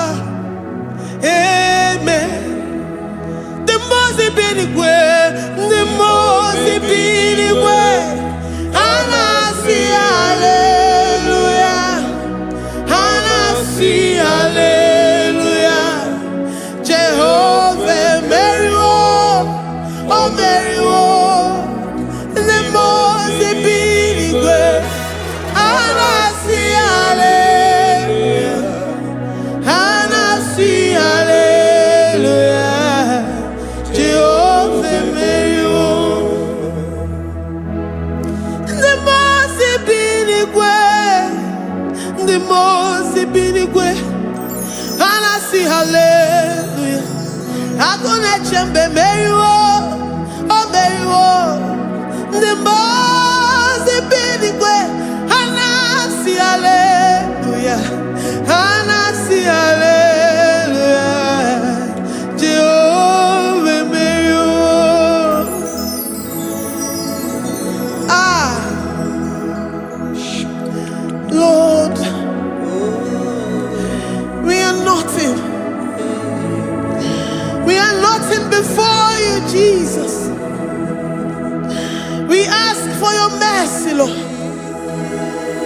the most binigwe. And I see hallelujah. I gonna chamber Mary oh Mary the most binigwe. And I see hallelujah. And I see hallelujah. Jehovah Mary Lord, we are nothing. We are nothing before you, Jesus. We ask for your mercy, Lord.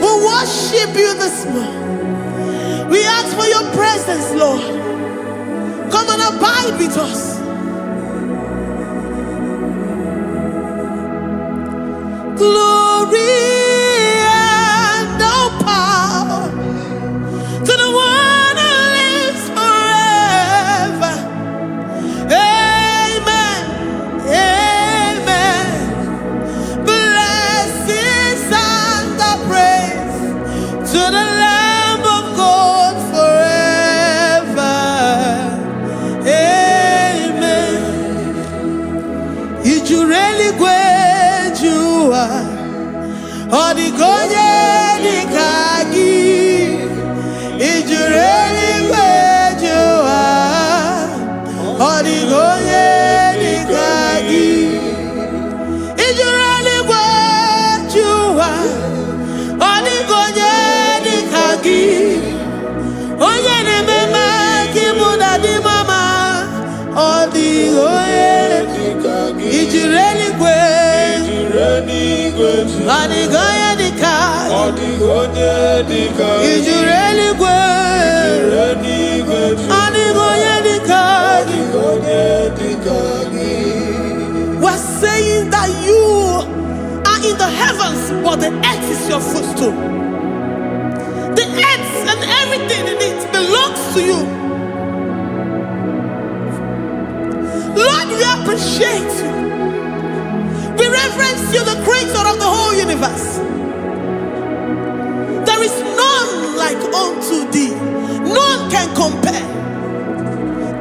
We worship you this morning. We ask for your presence, Lord. Come and abide with us. Glory. We're saying that you are in the heavens, but the earth is your footstool. The earth and everything in it belongs to you. Lord, we appreciate you. We reverence you, the creator of the whole universe. There is none like unto thee. None can compare.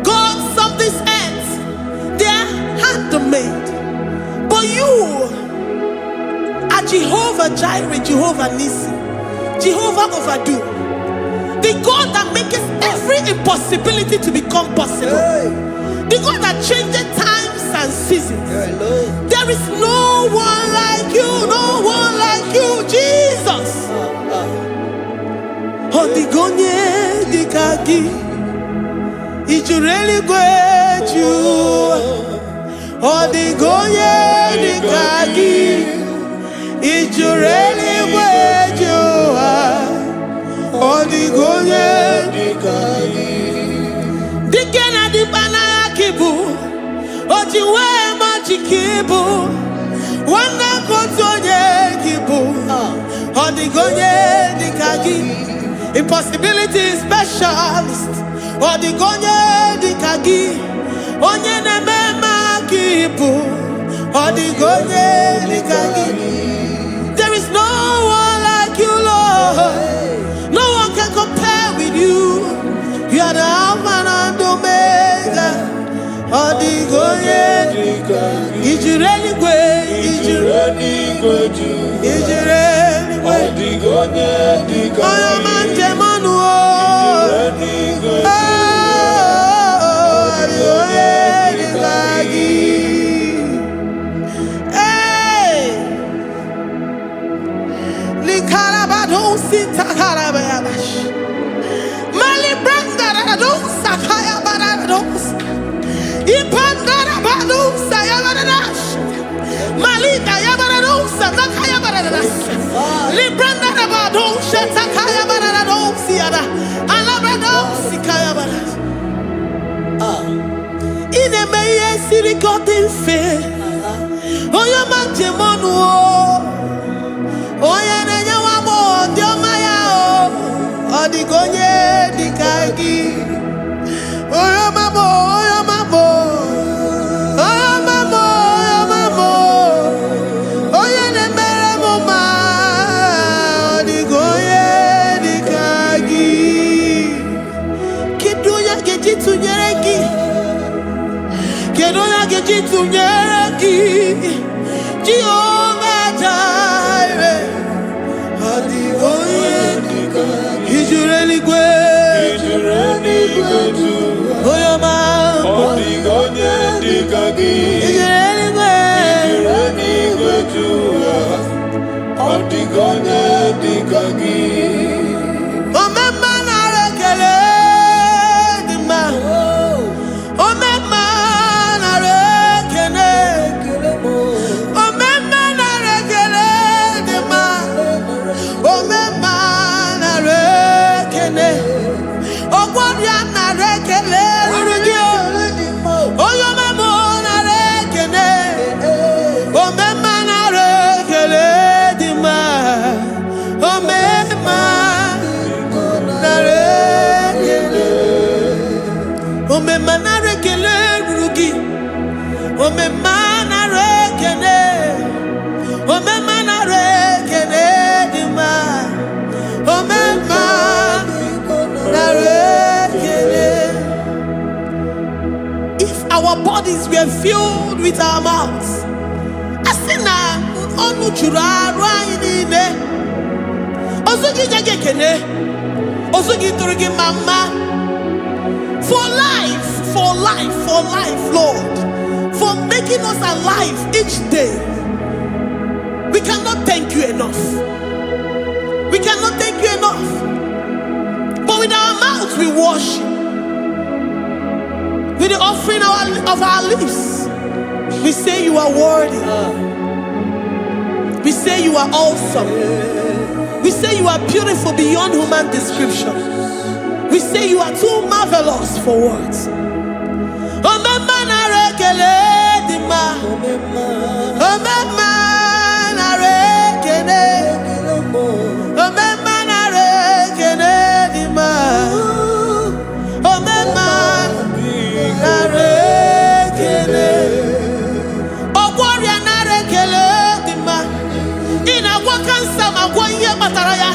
Gods of this earth, they are handmade. But you are Jehovah Jireh, Jehovah Nissi, Jehovah Overdo. The God that makes every impossibility to become possible. The God that changes times and seasons. There is no one like you, no one like you, Jesus. Odigonye dikagi, ijureli gweju. Odigonye dikagi, ijureli gweju. Odigonye dikagi. Dikena dibana kibu, ojiwe majikibu. Wana kotonye kibu, odigonye dikagi. Impossibility specialist. Odigonye dikagi. Onye nemema kipu. Odigonye dikagi. There is no one like you, Lord. No one can compare with you. You are the Alpha and Omega. Odigonye dikagi. Ijureli gwe. Ijureli gwe. Ijureli gwe. Odigonye dikagi. Odigonye dikagi. Oyo mamo, oyo mamo. Oyo mamo, oyo mamo. Oyo nemere mama. Odigonye dikagi. Ojitunyeraki, Jehovah Jireh, Ijureli gwe, Oyoma, Ijureli gwe, Omema na rekele dima, Omema na rekele, Omema na rekele dima, Omema na rekele, Ogwaria na rekele rugio, Oyoma mo na rekele, Omema na rekele dima, Omema na rekele, Omema na rekele rugi, Omema na rekele, Omema na rekele dima, Omema na rekele. If our bodies were filled with our mouths, asina onu chura rainine, osugi jagekene, osugi turugi mama, for life, Lord, for making us alive each day. We cannot thank you enough. We cannot thank you enough. But with our mouths we worship. With the offering of our lips, we say you are worthy. We say you are awesome. We say you are beautiful beyond human description. We say you are too marvelous for words. Omema na rekele dima, Omema na rekele, Omema na rekele dima, Omema na rekele, Ogwaria na rekele dima, ina wakansa magwanye bataraya,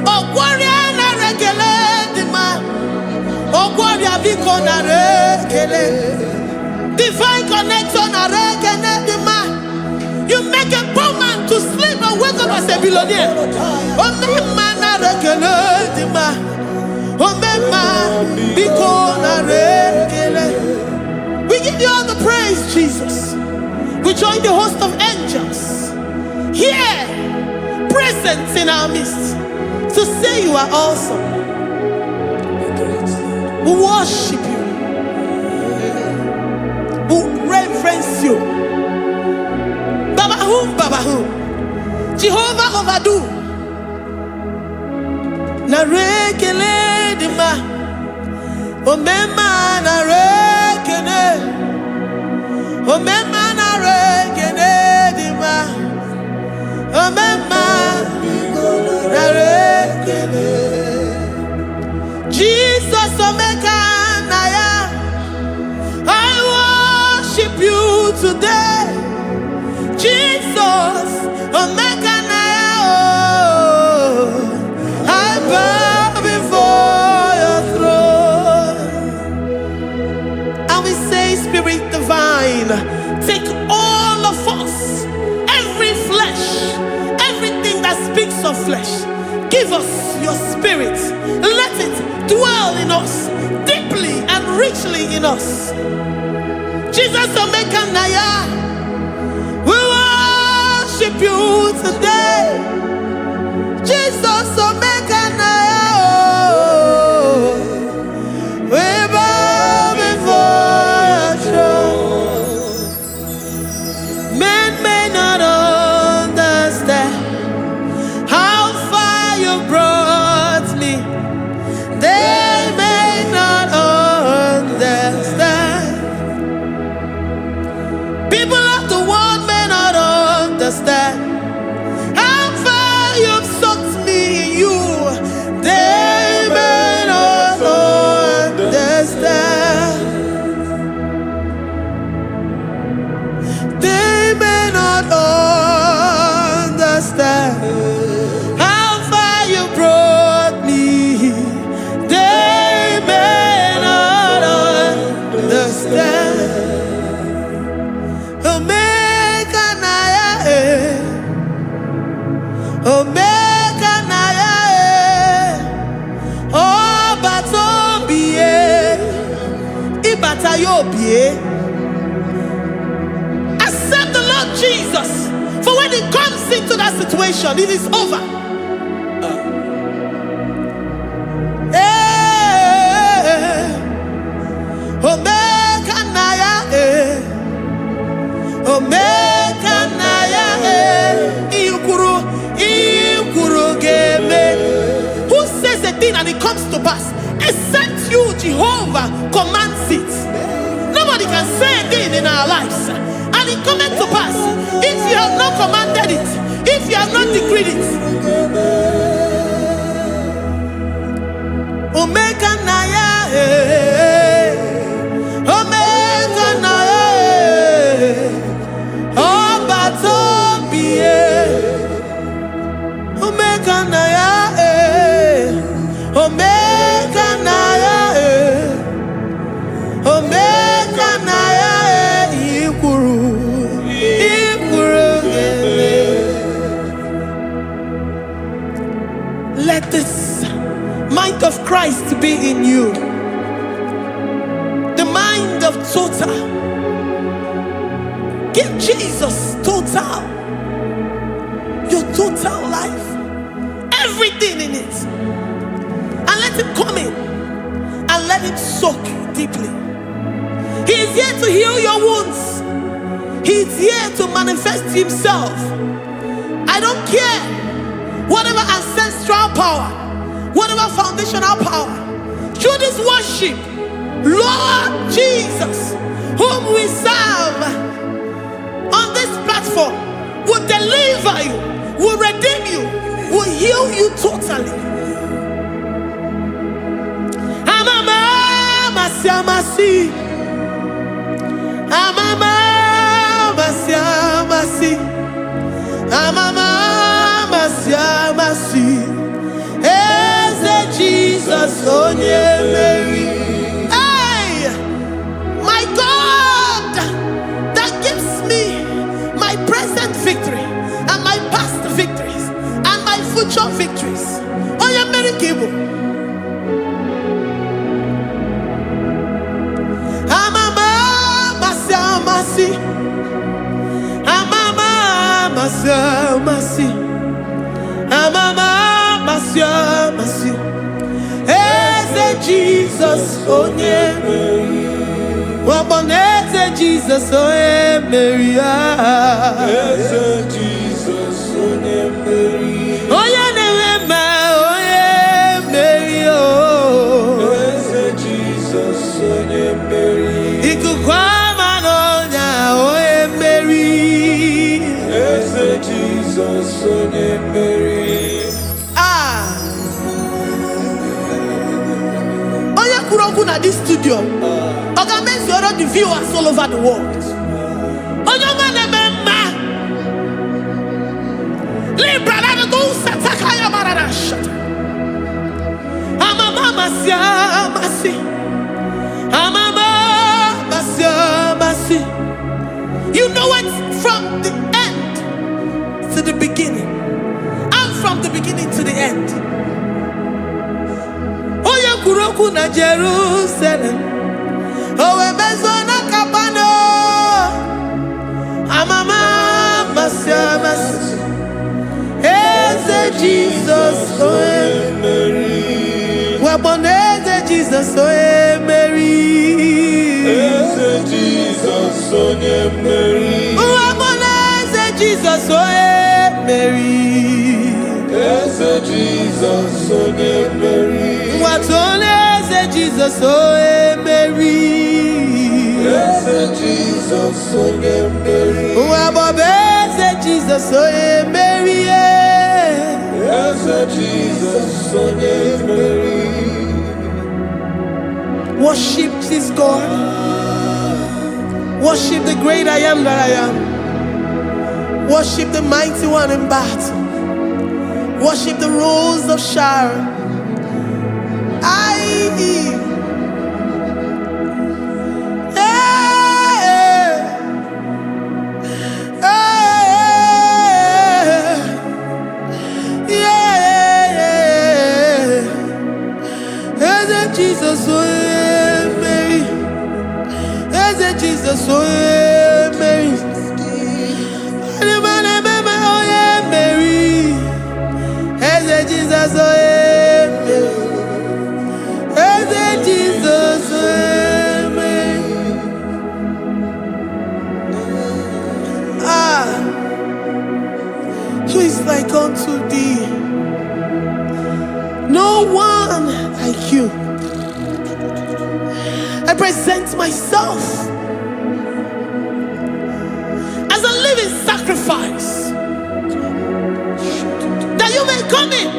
Ogwaria na rekele dima, Ogwaria biko na rekele, divine connection na rekele dima. You make a poor man to sleep and wake up as a billionaire. Omema na rekele dima, Omema biko na rekele. We give you all the praise, Jesus. We join the host of angels here, present in our midst, to say you are awesome. We worship you. We reverence you. Babahum, Jehovah overdo. Na rekele dima, Omema na rekele, Omema na rekele dima, Omema na rekele. Jesus Omeka naya, I worship you today. Jesus Omeka naya, oh, I bow before your throne. And we say, Spirit divine, take all of us, every flesh, everything that speaks of flesh. Give us your spirit. Let it dwell in us, deeply and richly in us. Jesus Omeka naya, we worship you today. Jesus Omeka naya, oh, we bow before your throne. Men may not understand how far you brought me. They may not understand. People of the world may not understand how far you've sucked me in you. Accept the Lord Jesus. For when He comes into that situation, it is over. Who says a thing and it comes to pass? Except you, Jehovah, commands it. Nobody can say a thing in our lives and it comes to pass if you have not commanded it, if you have not decreed it. Omega Naya, Omega Naya, Obatobie, Omega Naya, Omega Naya, Omega Naya, Ikuru, let this mind of Christ be in you. The mind of total. Give Jesus total. Your total life. Everything in it. And let Him come in. And let Him soak deeply. He is here to heal your wounds. He is here to manifest Himself. I don't care. Whatever ancestral power, whatever foundational power, through this worship, Lord Jesus, whom we serve on this platform, will deliver you, will redeem you, will heal you totally. Amama masiamasi, amama masiamasi, amama masiamasi. Jesus, oh Mary. Hey, my God, that gives me my present victory and my past victories and my future victories. Oh, yeah, Mary Kibo. Amama masiamasi, amama masiamasi, amama masiamasi. Jesus, oh Mary. Waboneze Jesus, oh Mary. Jesus, oh Mary. Oh yeah, Mary, oh. Jesus, oh Mary. Ikukwama no nya, oh Mary. Jesus, oh Mary. At this studio, organize the viewers all over the world. You know it from the end to the beginning, and from the beginning to the end. Kuroku na Jerusalem, owe bezona kapano, amama masiamas, eze Jesus, oe Mary, waboneze Jesus, oe Mary, eze Jesus, oe Mary, waboneze Jesus, oe Mary, eze Jesus, oe Mary. Jesus, oh Mary. Yes, Jesus, oh Mary. Jesus, oh Mary. Yes, Jesus, oh Mary. Worship this God. Worship the great I am that I am. Worship the mighty one in battle. Worship the rose of Sharon. Jesus, oh Mary. Jesus, oh yeah, Mary. Oh yeah, Mary. Hey, Jesus, oh yeah, Mary. Hey, Jesus, oh yeah, Mary. Who is like unto thee? No one like you. I present myself as a living sacrifice, that you may come in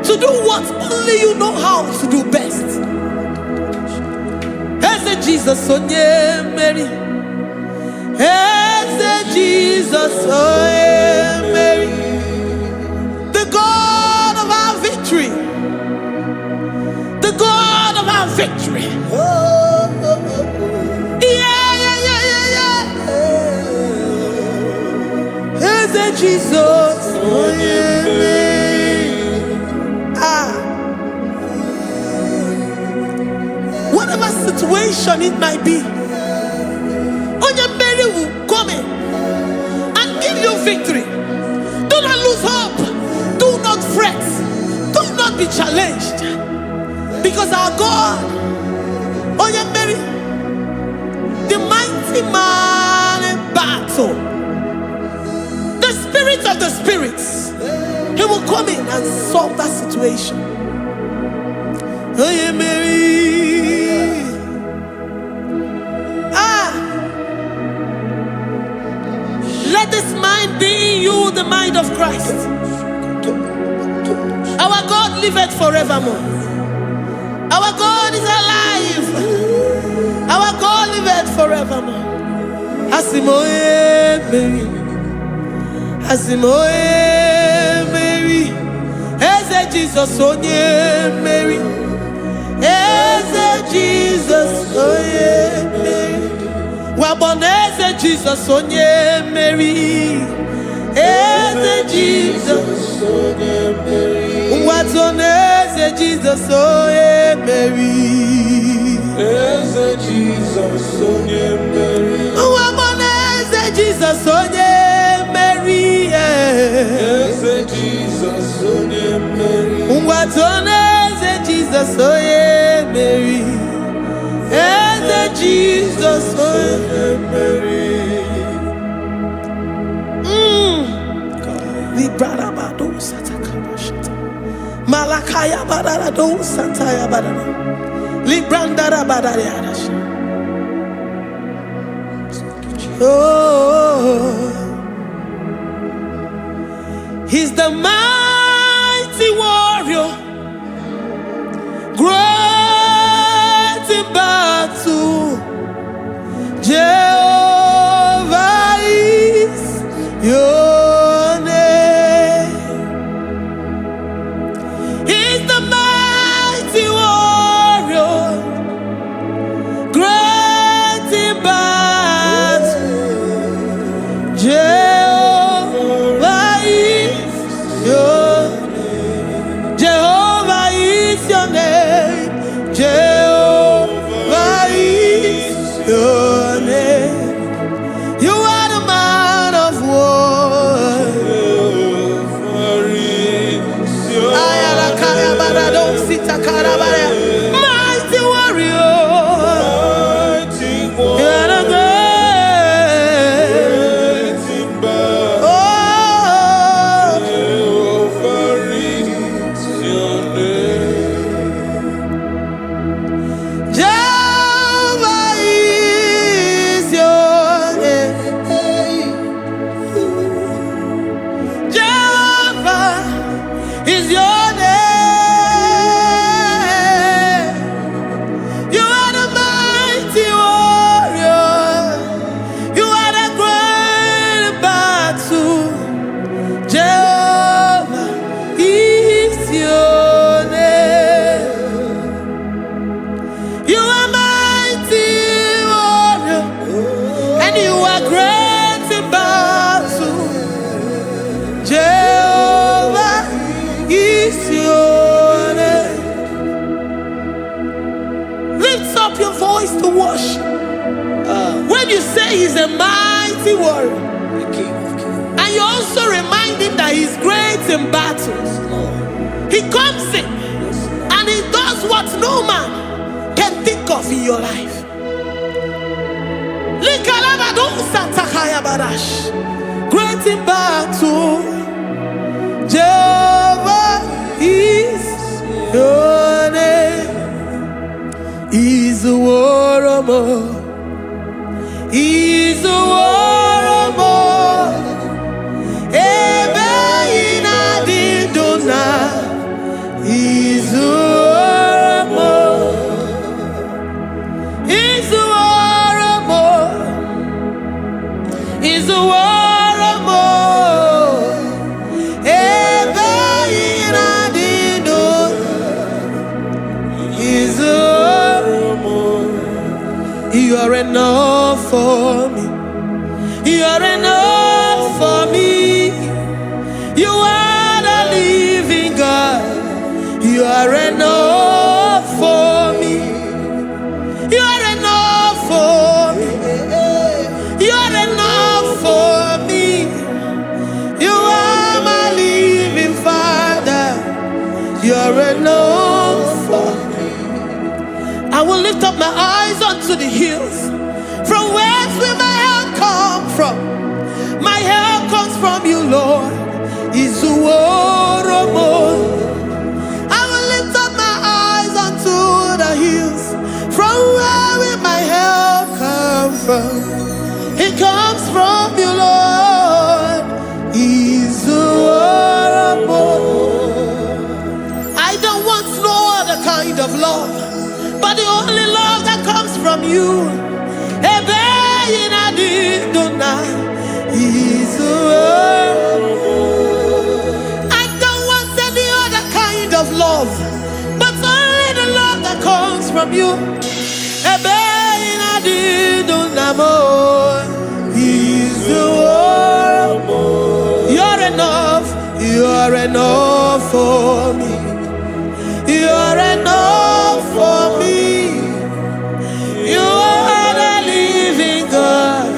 to do what only you know how to do best. Hey, Jesus, oh yeah, Mary. Hey, Jesus, oh yeah, Mary. The God of our victory. The God of our victory. Hey, Jesus, oh yeah, Mary. Whatever situation it might be, Mary will come in and give you victory. Do not lose hope. Do not fret. Do not be challenged. Because our God, Mary, the mighty man in battle, the spirit of the spirits, he will come in and solve that situation. Mary. Let this mind be in you, the mind of Christ. Our God liveth forevermore. Our God is alive. Our God liveth forevermore. Asimoye Mary. Asimoye Mary. Eze Jesus onye Mary. Eze Jesus onye Mary. Waboneze Jesus onye Mary. Eze Jesus onye Mary. Watoneze Jesus onye Mary. Eze Jesus onye Mary. Waboneze Jesus onye Mary. Eze Jesus onye Mary. Watoneze Jesus onye Mary. Eze Jesus onye Mary. Librada bado satakabashita. Malakaya badara do santaya badara. Librandara badara yadash. Oh, he's the mighty warrior, great in battle. Jehovah is your name. He's the mighty warrior, great in battle. Jehovah is your name. Jehovah is your name. Jehovah is your name. You are the man of war. Mighty warrior. You are the great. Oh, Jehovah is your name. Jehovah is your name. He's a mighty warrior. And you also remind him that he's great in battles. He comes in and he does what no man can think of in your life. Great in battle, Jehovah is your name. He's a warrior. He's a warrior. Ebe ina didona. He's a warrior. He's a warrior. He's a warrior. Ebe ina didona. He's a warrior. You are enough for me. You are enough for me. You are the living God. You are enough for me. You are enough for me. You are enough for me. You are my living Father. You are enough for me. I will lift up my eyes unto the hills. From whence will my help come from? My help comes from you, Lord. Is the word of God. I will lift up my eyes unto the hills. From where will my help come from? It comes from you, Lord. Is the word of God. I don't want no other kind of love, but the only love that comes from you. I don't want any other kind of love, but only the love that comes from you. You're enough. You're enough for me. You're enough for me. You are the living God.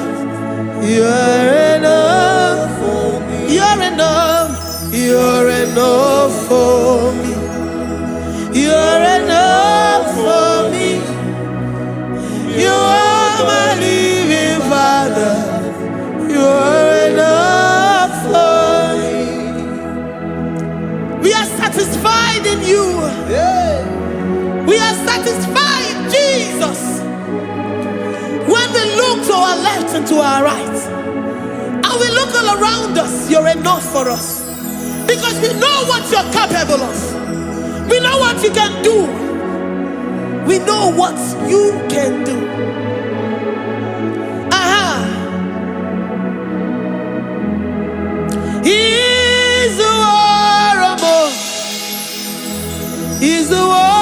You're enough for me. You're enough. You're enough for me. You're enough for me. You are my living Father. You're enough for me. We are satisfied in you. We are satisfied, Jesus. When we look to our left and to our right, and we look all around us, you're enough for us. Because we know what you're capable of. We know what you can do. We know what you can do. He's the warrior. He's the warrior.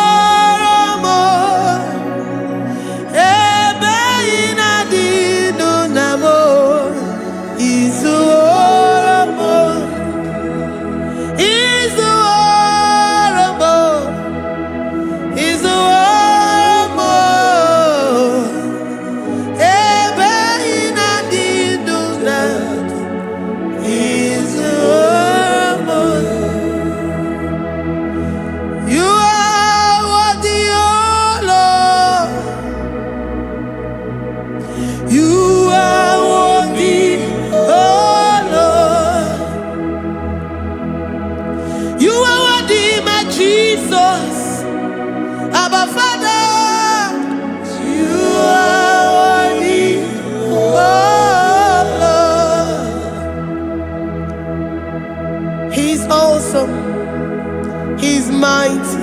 He's mighty.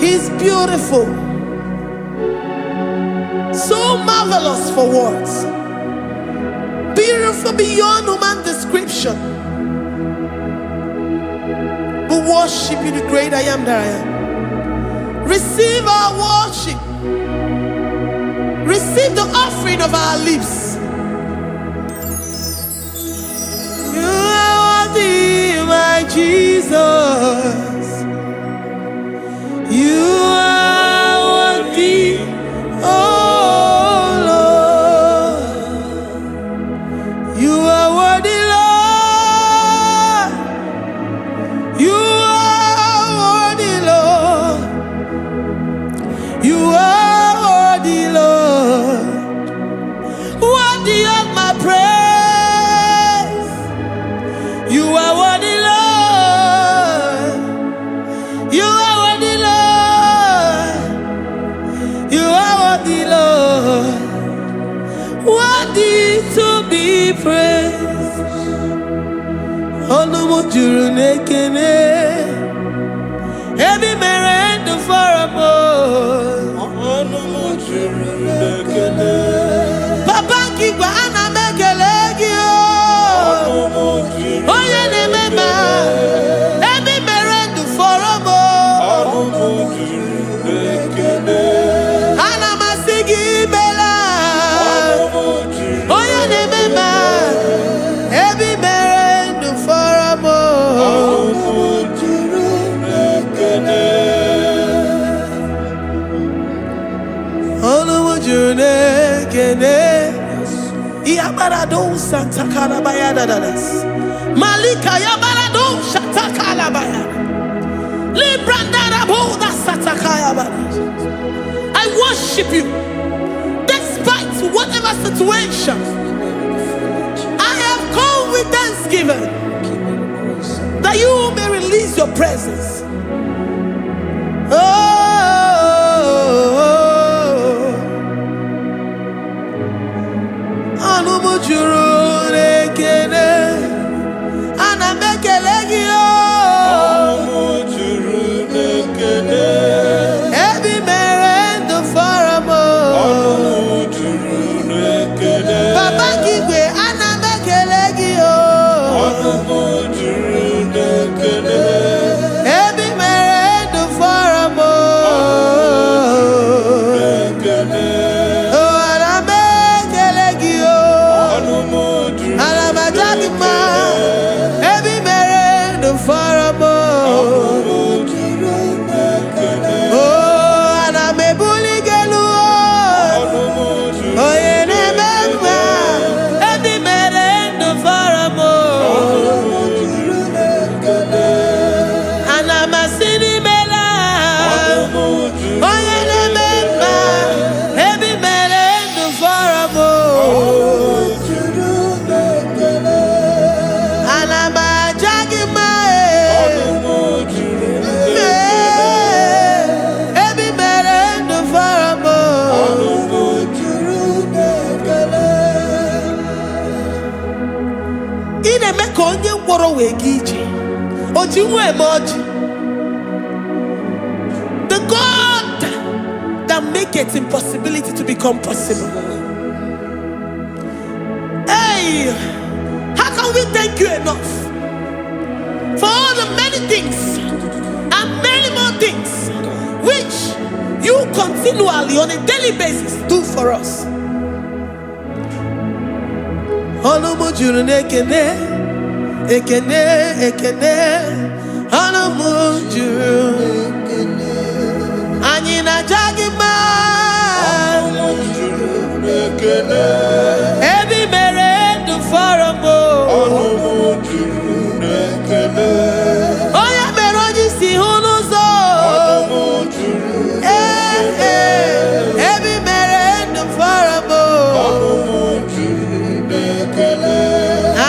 He's beautiful. So marvelous for words. Beautiful beyond human description. We worship you, the great I am that I am. Receive our worship. Receive the offering of our lips. You are worthy, my Jesus. You are worthy, oh Lord. You are worthy, Lord. You are worthy, Lord. Worthy to be praised. Onu mujuru nekene. Every merend for a more. Onu mujuru nekene. Papa kiwa ana mekelegi. Oh yeah, remember. Every merend for a more. Ana masigi bela. Oh yeah, remember. Every merend for a more. Yabarado Santa Calabaya dadas. Malika Yabarado Shatakalabaya. Librandara Boda Satakaya. I worship you despite whatever situation. I have come with thanksgiving that you may release your presence. The God that makes impossibility to become possible. Hey, how can we thank you enough for all the many things and many more things which you continually on a daily basis do for us? Ekene, ekene, anamujuru. Anyina jagima. Every merend for a more. Oh yeah, meroji si hunuzo. Every merend for a more.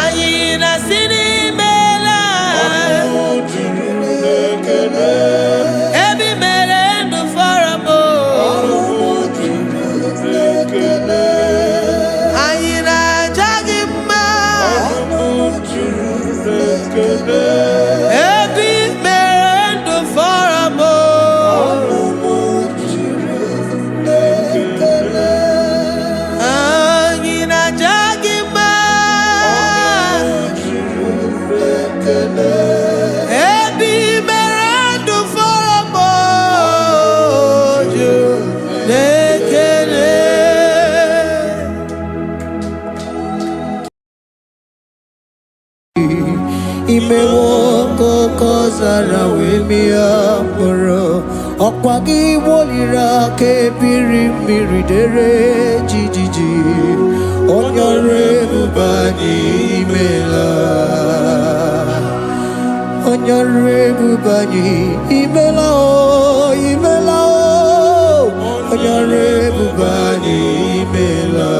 Anyina sini. Imewoko kozara wemia moro Okwagi wolira ke birimiri dere jijiji Onyore bubani imela Onyore bubani imela o imela o Onyore bubani imela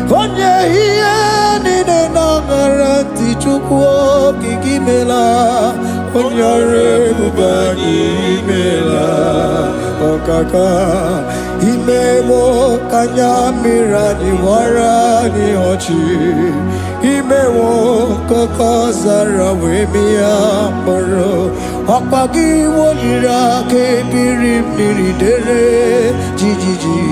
Onye hiye nine nangaranti chukwo kikimela Onyore bubani okaka imewo kanyamira ni wara ni ochi imewo koko zara wemia moro opagi wolira ke biri dere jijiji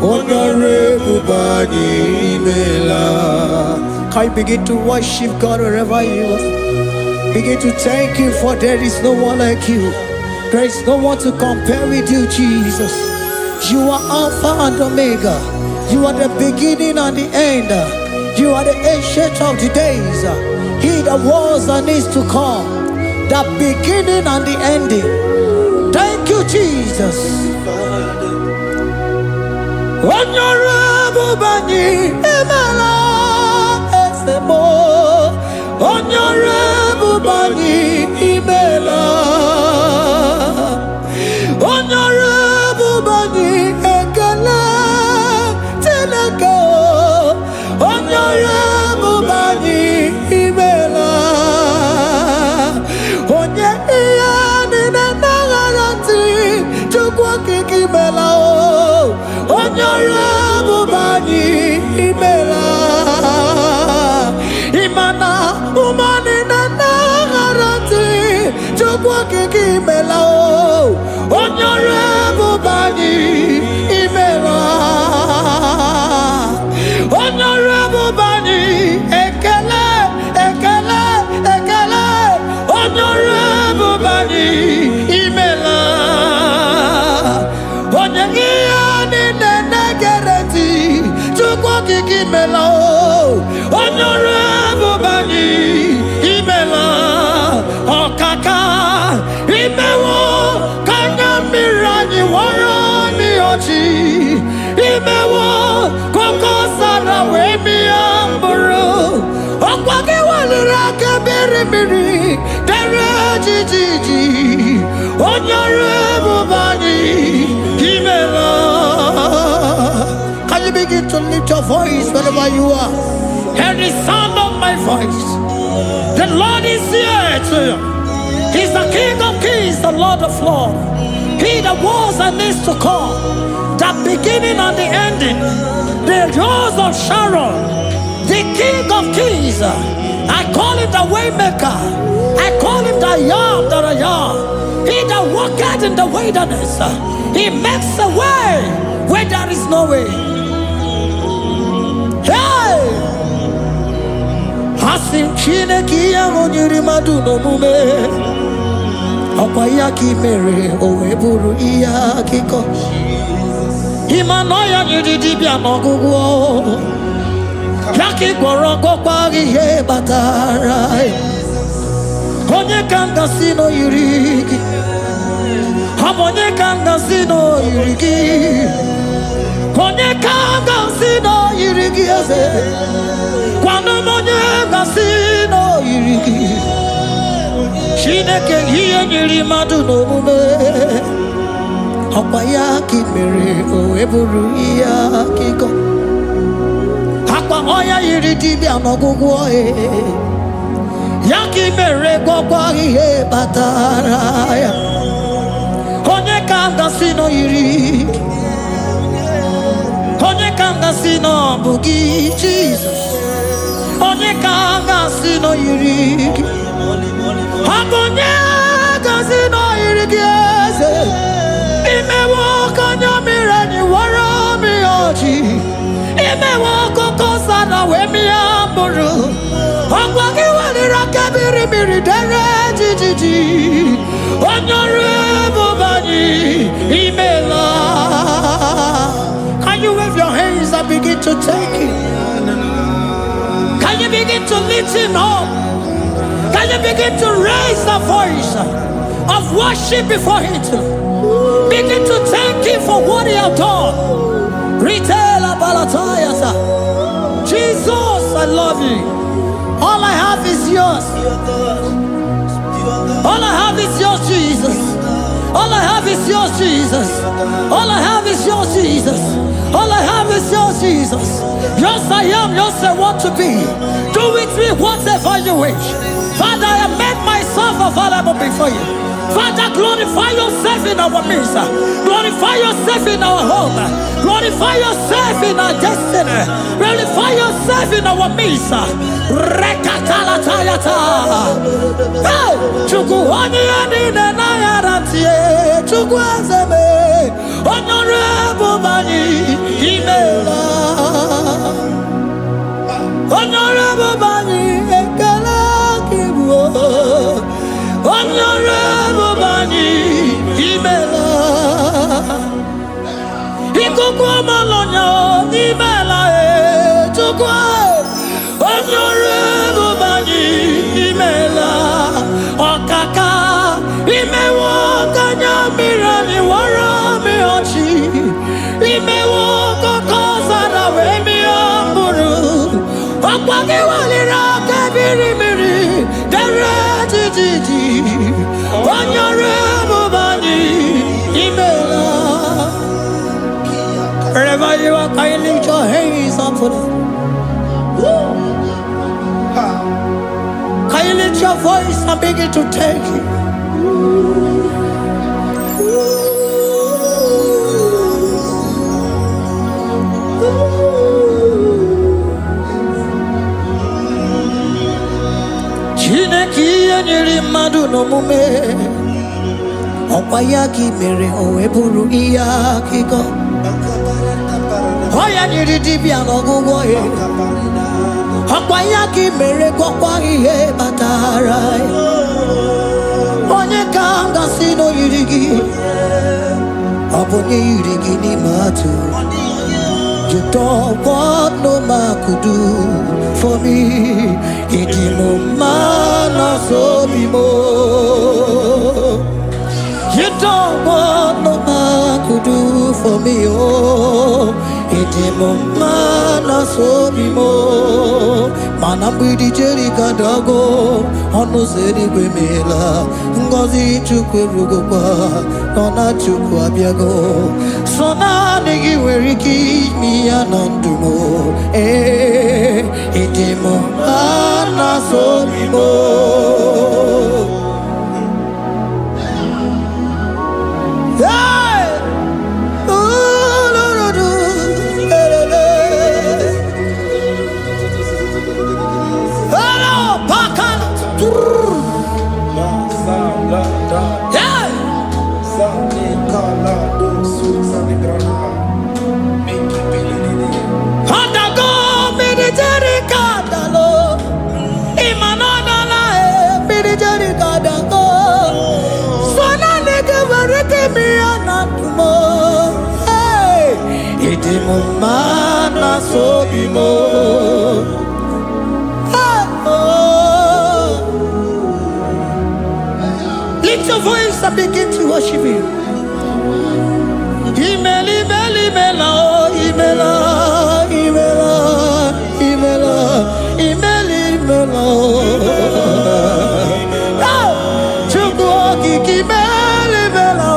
onore bubani imela. Can you begin to worship God wherever you are? Begin to thank Him, for there is no one like you. There is no one to compare with you, Jesus. You are Alpha and Omega. You are the beginning and the end. You are the ancient of the days. He that was and is to come. The beginning and the ending. Thank you, Jesus. Honorable Bani Emala. Honorable Bani Imela, Honorable Bani Ekala, Teleko, Honorable Bani Imela, Onye Iyani Nangarati, Chukwaki Kimela, Honorable Bani Imela. Imana umani na nagarati chukwa kiki melao Honorable Bani Imela Honorable Bani Ekele Honorable Bani Imela Onyegiyani na nagarati chukwa kiki melao Honorable Bani Imela Okaka Imewo Kanyamirani Warani Ochi Imewo Koko Sara Wemi Amburu Okwake Waliraka Biri Dere Jiji Honorable Bani Imela. Can you begin to lift your voice wherever you are? Hear the sound of my voice. The Lord is here to you. He's the King of Kings, the Lord of Lords. He that was and is to come, the beginning and the ending, the Rose of Sharon, the King of Kings. I call him the Waymaker. I call him the Yam that I am. He that walketh in the wilderness. He makes a way where there is no way. Hey! Asim Chineke ya onyiri madu no mume Akwa ya ki mere owe buru iya kiko Imano ya nyiri dibia n'ọgwụgwọ Ya ki gwọrọ gwọkwa ihe batara Onye ka ngasi no yiri gị Onye ka ngasi no yiri gị Onye ka ngasi no yiri gị eze Kwano monye ngasi no yiri gị Chineke ihe nyiri mmadụ n'omume Ọkwa ya ka mere o eburu ihe akịkọ Akwa ọya yiri dibịa n'ọgwụgwọ Ya ka mere gwọkwa ihe batara ya Onye ka ngasi no yiri gị Onye ka ngasi no bụ gị Jesus Onye ka ngasi no yiri gị Onye ngasi no yiri gị eze Imewo kanyamira ni wara mi ochi Imewo koko sana we mi amburu Ogwa ki walira kebiri dere jijiji Honorable Bani Imela. Can you wave your hands and begin to take it? Can you begin to lift him up? Can you begin to raise the voice of worship before him? Begin to thank him for what he has done. Retail Balatayasa. Jesus, I love you. All I have is yours. All I have is yours, Jesus. All I have is yours, Jesus. All I have is yours, Jesus. All I have is yours, Jesus. Yours I am, yours I want to be. Do with me whatever you wish. Father, I have made myself available before you. Father, glorify yourself in our midst. Glorify yourself in our home. Glorify yourself in our destiny. Glorify yourself in our midst. Rekatalatayata. Hey, Chukwani anine na yarantie. Chukwazeme. Honorable Bani Imela. Honorable Bani Ekala Kibuo. Honorable Bani Imela. Ikukwa Malonya Imela Chukwa. Honorable Bani Imela. Okaka Imewo Kanya Mirani Warami Ochi. Imewo Kokosara Wemi Amburu. Okwake Walira Kabiri Miri. Derejiji. Honorable Bani Imela. Wherever you are, can you lift your hands up for them? Can you lift your voice and begin to take it? Chineke nyere mmadụ n'omume ọkwa ya ka mere o wee bụrụ ihe akụkọ ọ ya nyere dibịa n'ọgwụgwọ ya ọkwa ya ka mere gwọkwa ihe batara onye ka m gasị n'oyiri gị ọ bụ onye yiri gị n'ime atụ. You don't want no man could do for me. Idimo mana so bimo. You don't want no man could do for me. Oh, idimo mana so bimo. Mana mbidi jeri kadago. Ono zeri gwemela. Ngozi chukwe rugokwa. Nona chukwa biago. Sona negi weriki mi anandumo. Idimo mana so bimo. Mana so bimo. Lift your voice and begin to worship Him. Imeli beli mela, imela, imela, imela, imeli mela. Chukwu kiki meli mela.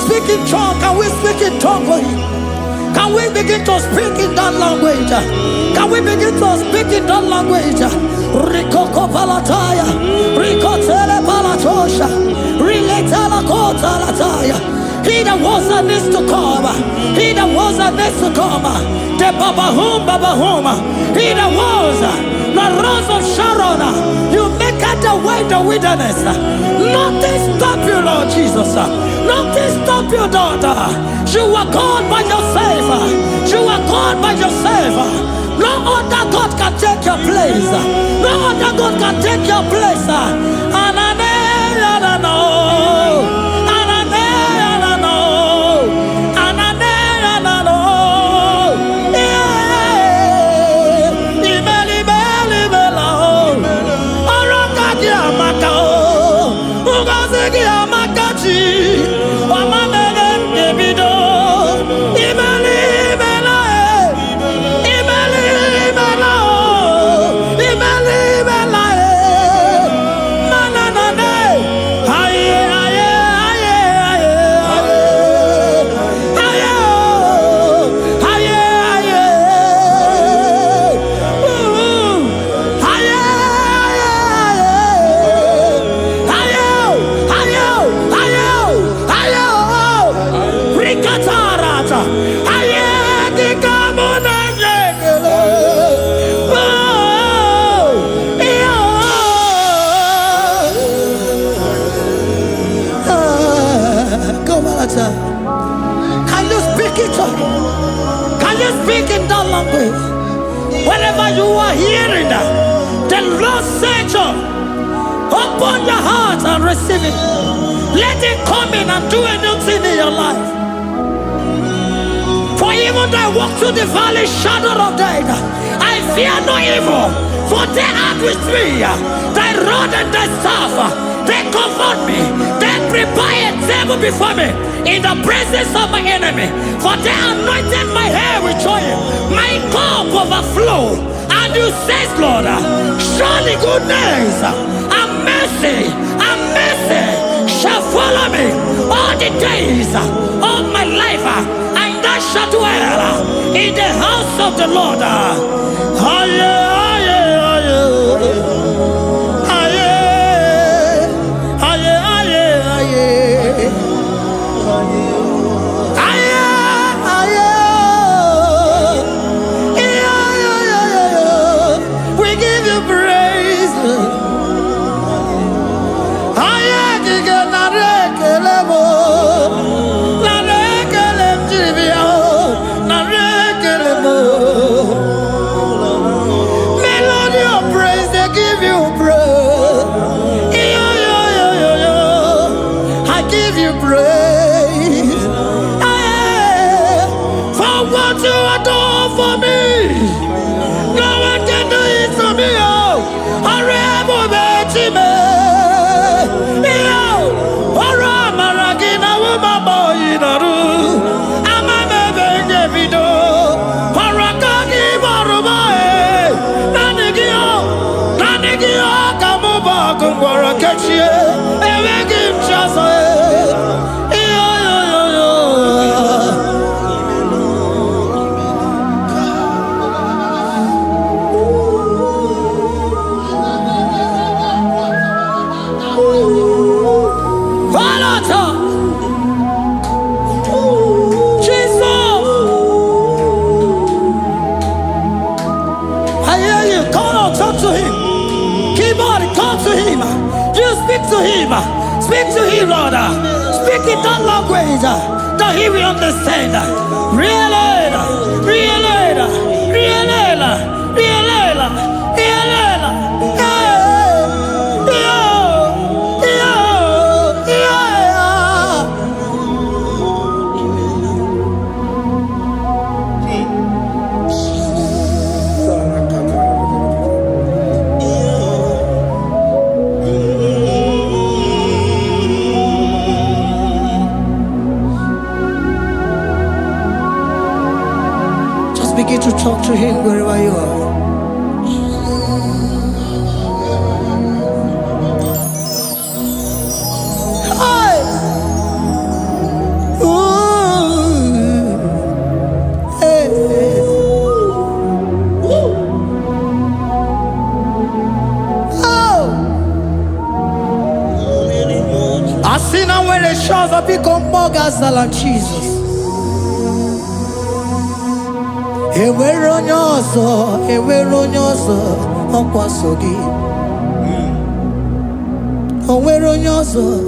Speak in tongue, can we speak in tongue for Him? Can we begin to speak in that language? Can we begin to speak in that language? Rikoko palataya, rikotele palatosha, riletala kota lataya. He that was and is to come. He that was and is to come. The Babahum. He that was the rose of Sharon. You make out the way in the wilderness. Nothing stop you, Lord Jesus. Nothing stop you, daughter. You are God by yourself. You are God by yourself. No other God can take your place. No other God can take your place. And I know. Can you speak it? Can you speak in that language? Whenever you are hearing that, the Lord said, open your heart and receive it. Let it come in and do a new thing in your life. For even though I walk through the valley shadow of death, I fear no evil. For they are with me. Thy rod and thy staff, they comfort me. They prepare a table before me in the presence of my enemy. For they anointed my hair with oil. My cup overflow. And you say, Lord, surely goodness and mercy shall follow me all the days of my life. And I shall dwell in the house of the Lord. We give you praise. Melody of praise, they give you praise. I give you praise. For what you have done for me, no one can do it for me. Speak to him, Lord. Speak in that language that he will understand. Begin to talk to him wherever you are. see now when the shores of become more than Jesus. Ewe ronyoso, okwasogi. Owe ronyoso,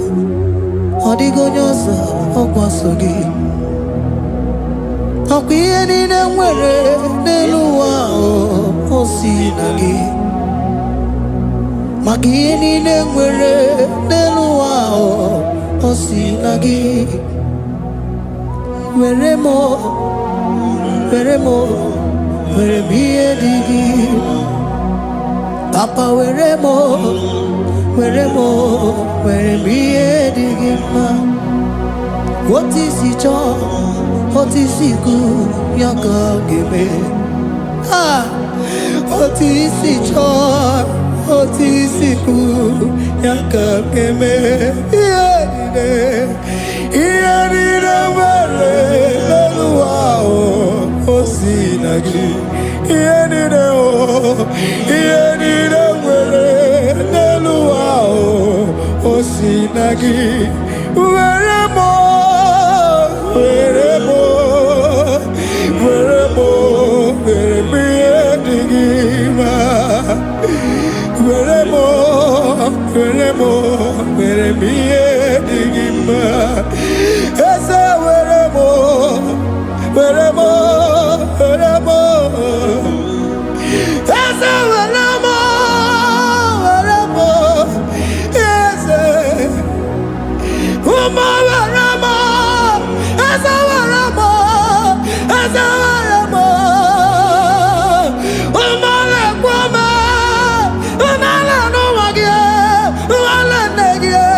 odigonyoso, okwasogi. Okwiye ni nwere n'eluwa osi nagi. Makiye ni nwere n'eluwa osi nagi. Weremo, were biye digi. Papa weremo, were biye digi ma. What is it all? What is it good? Yaka gebe. Ah, what is it all? What is it good? Yaka gebe. Osinagi, Osinagi, weremo, digima, digima, esa weremo, esa weremo, yes, uma weremo, esa weremo, uma lekwama, una la no magie, una negie,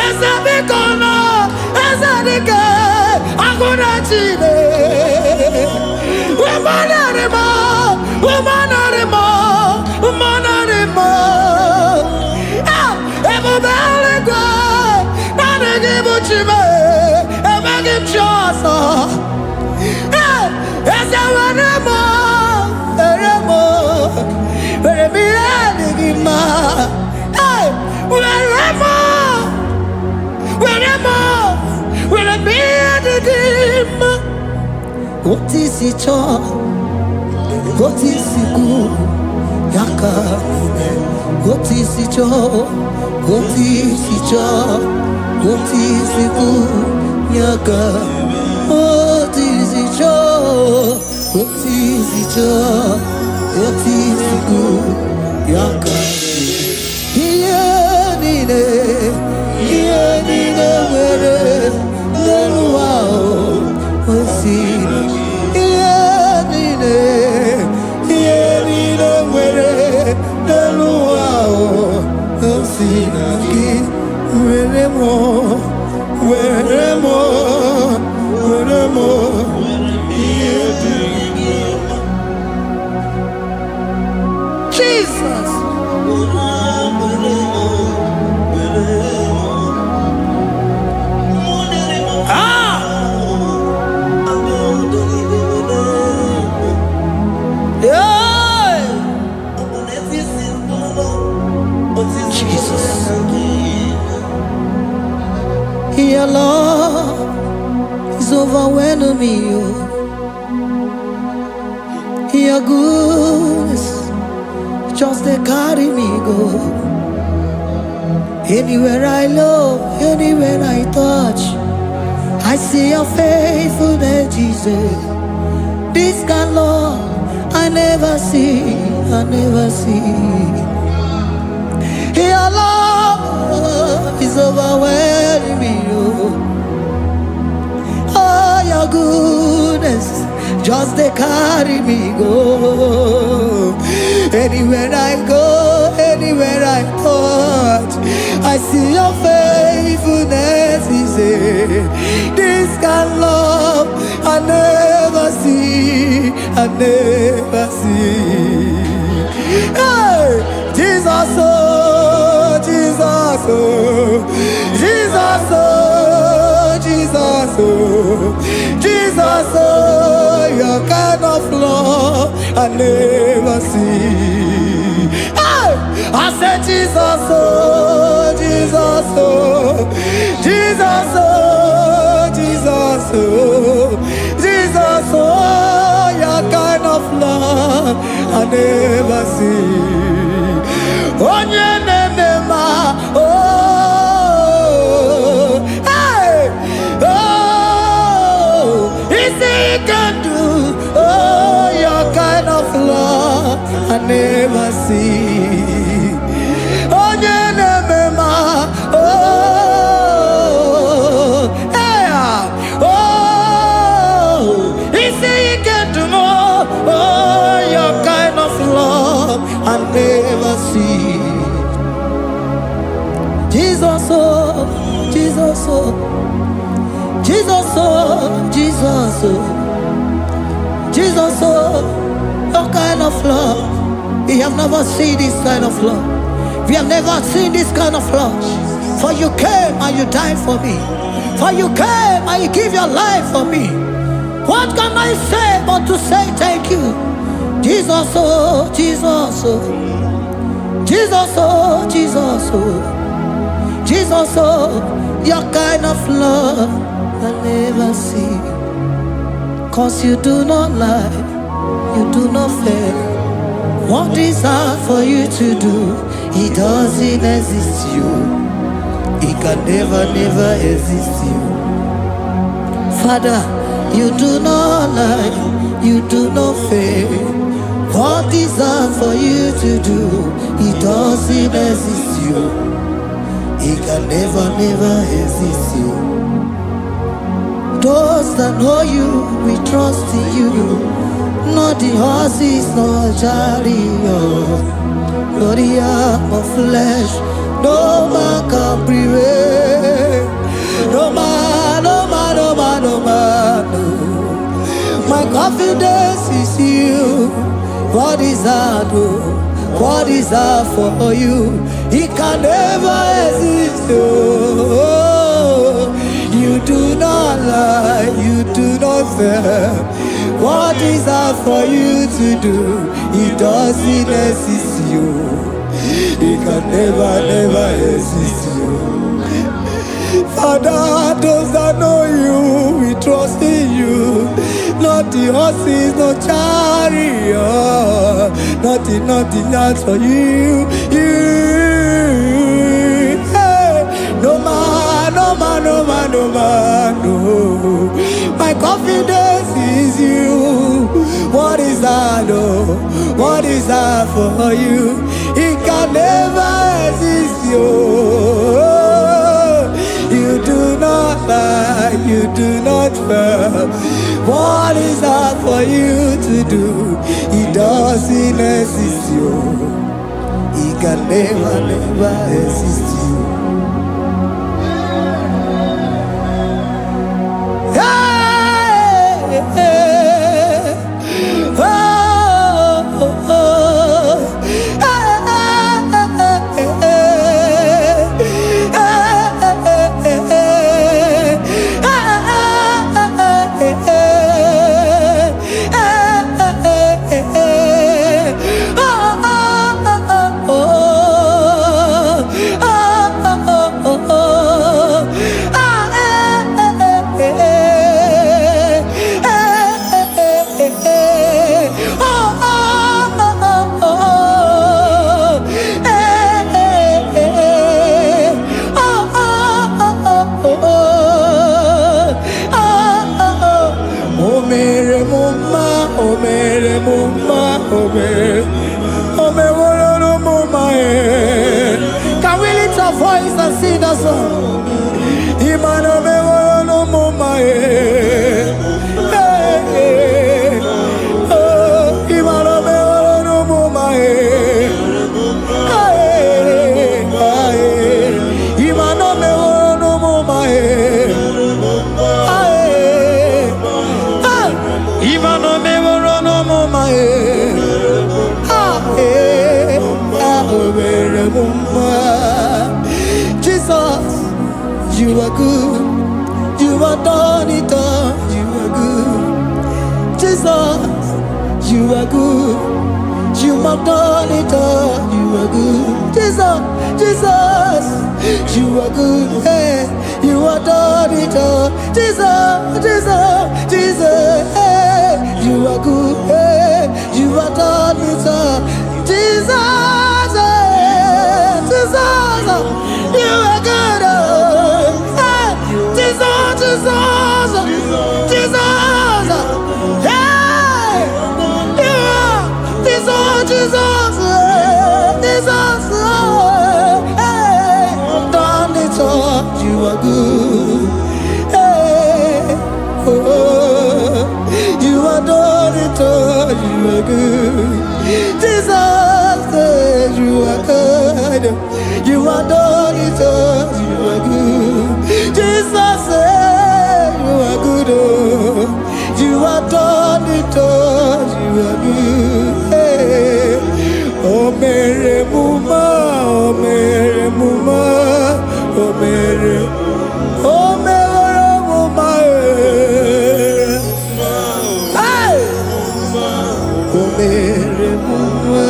esa bikono, esa dike. What is it all? What is it good? Yaka. What is it all? What is it all? What is it good? Yaka. What is it all? What is it all? What is it good? Yaka. Nine, where the wow was seen. Jesus. Your love is overwhelming me. Your goodness just they carry me go. Anywhere I look, anywhere I touch, I see your faithfulness, Jesus. This kind of love I never see, Your love is overwhelming me. Oh, your goodness just they carry me go. Anywhere I go, anywhere I touch, I see your faithfulness. This kind of love I never see, Hey, Jesus, oh, Jesus, oh, Jesus, oh, Jesus, oh, Jesus, oh, your kind of love I never see. Hey, I said Jesus, oh, Jesus, oh. never see. Onye nemema, oh, hey, oh, is he can do, oh, your kind of love I never see. Onye nemema, oh, hey, oh, is he can do more, oh, your kind of love I never see. Jesus, oh, Jesus, oh, Jesus, oh, Jesus, oh, Jesus, oh, your kind of love. We have never seen this kind of love. We have never seen this kind of love. For you came and you died for me. For you came and you give your life for me. What can I say but to say thank you? Jesus, oh, Jesus, oh, Jesus, oh, Jesus, oh, Jesus, oh, your kind of love I never see. 'Cause you do not lie, you do not fail. What is hard for you to do, it doesn't exist you. It can never, never exist you. Father, you do not lie, you do not fail. What is hard for you to do, it doesn't exist you. It can never, never exist you. Those that know you, we trust in you. Not the horses, nor chariot, nor the arm of flesh. No man can prevail. No man, no man, no man, no man, no. My confidence is you. What is hard, oh? What is hard for you? It can never exist, oh. You do not lie, you do not fail. What is hard for you to do? It doesn't exist you. It can never, never exist you. Father, those that know you, we trust in you. Not the horses, no chariot. Nothing, nothing else for you. Hey, no man, no man, no man, no man, no. My confidence is you. What is that, oh? What is that for you? It can never exist you. You do not lie, you do not fail. What is that for you to do? It doesn't exist you. It can never, never exist you. Hey, hey, oh, oh, oh. Can we lift our voice and sing that song? Imano me no mama oh, imano me no mama imano me no mama imano me no mama Jesus, you are good. You are done it all. You are good. Jesus, you are good. You have done it all. You are good. Jesus, Jesus, you are good. Hey, you are done it all. Jesus, Jesus, Jesus, hey, you are good. Hey, you are have done it all. Jesus, Jesus, you are good. Jesus, Jesus, Jesus, hey, you are Jesus, Jesus, Jesus, hey, done it all. You are good. Hey, oh, you are done it all. You are good. Jesus, you are good. You are done it all. You are good. Jesus, you are good. You are done it all. You are good. Hey. Oh, Mary Muma, oh, Mary Muma, oh, Mary, oh, Mary Muma, hey, oh, Mary Muma.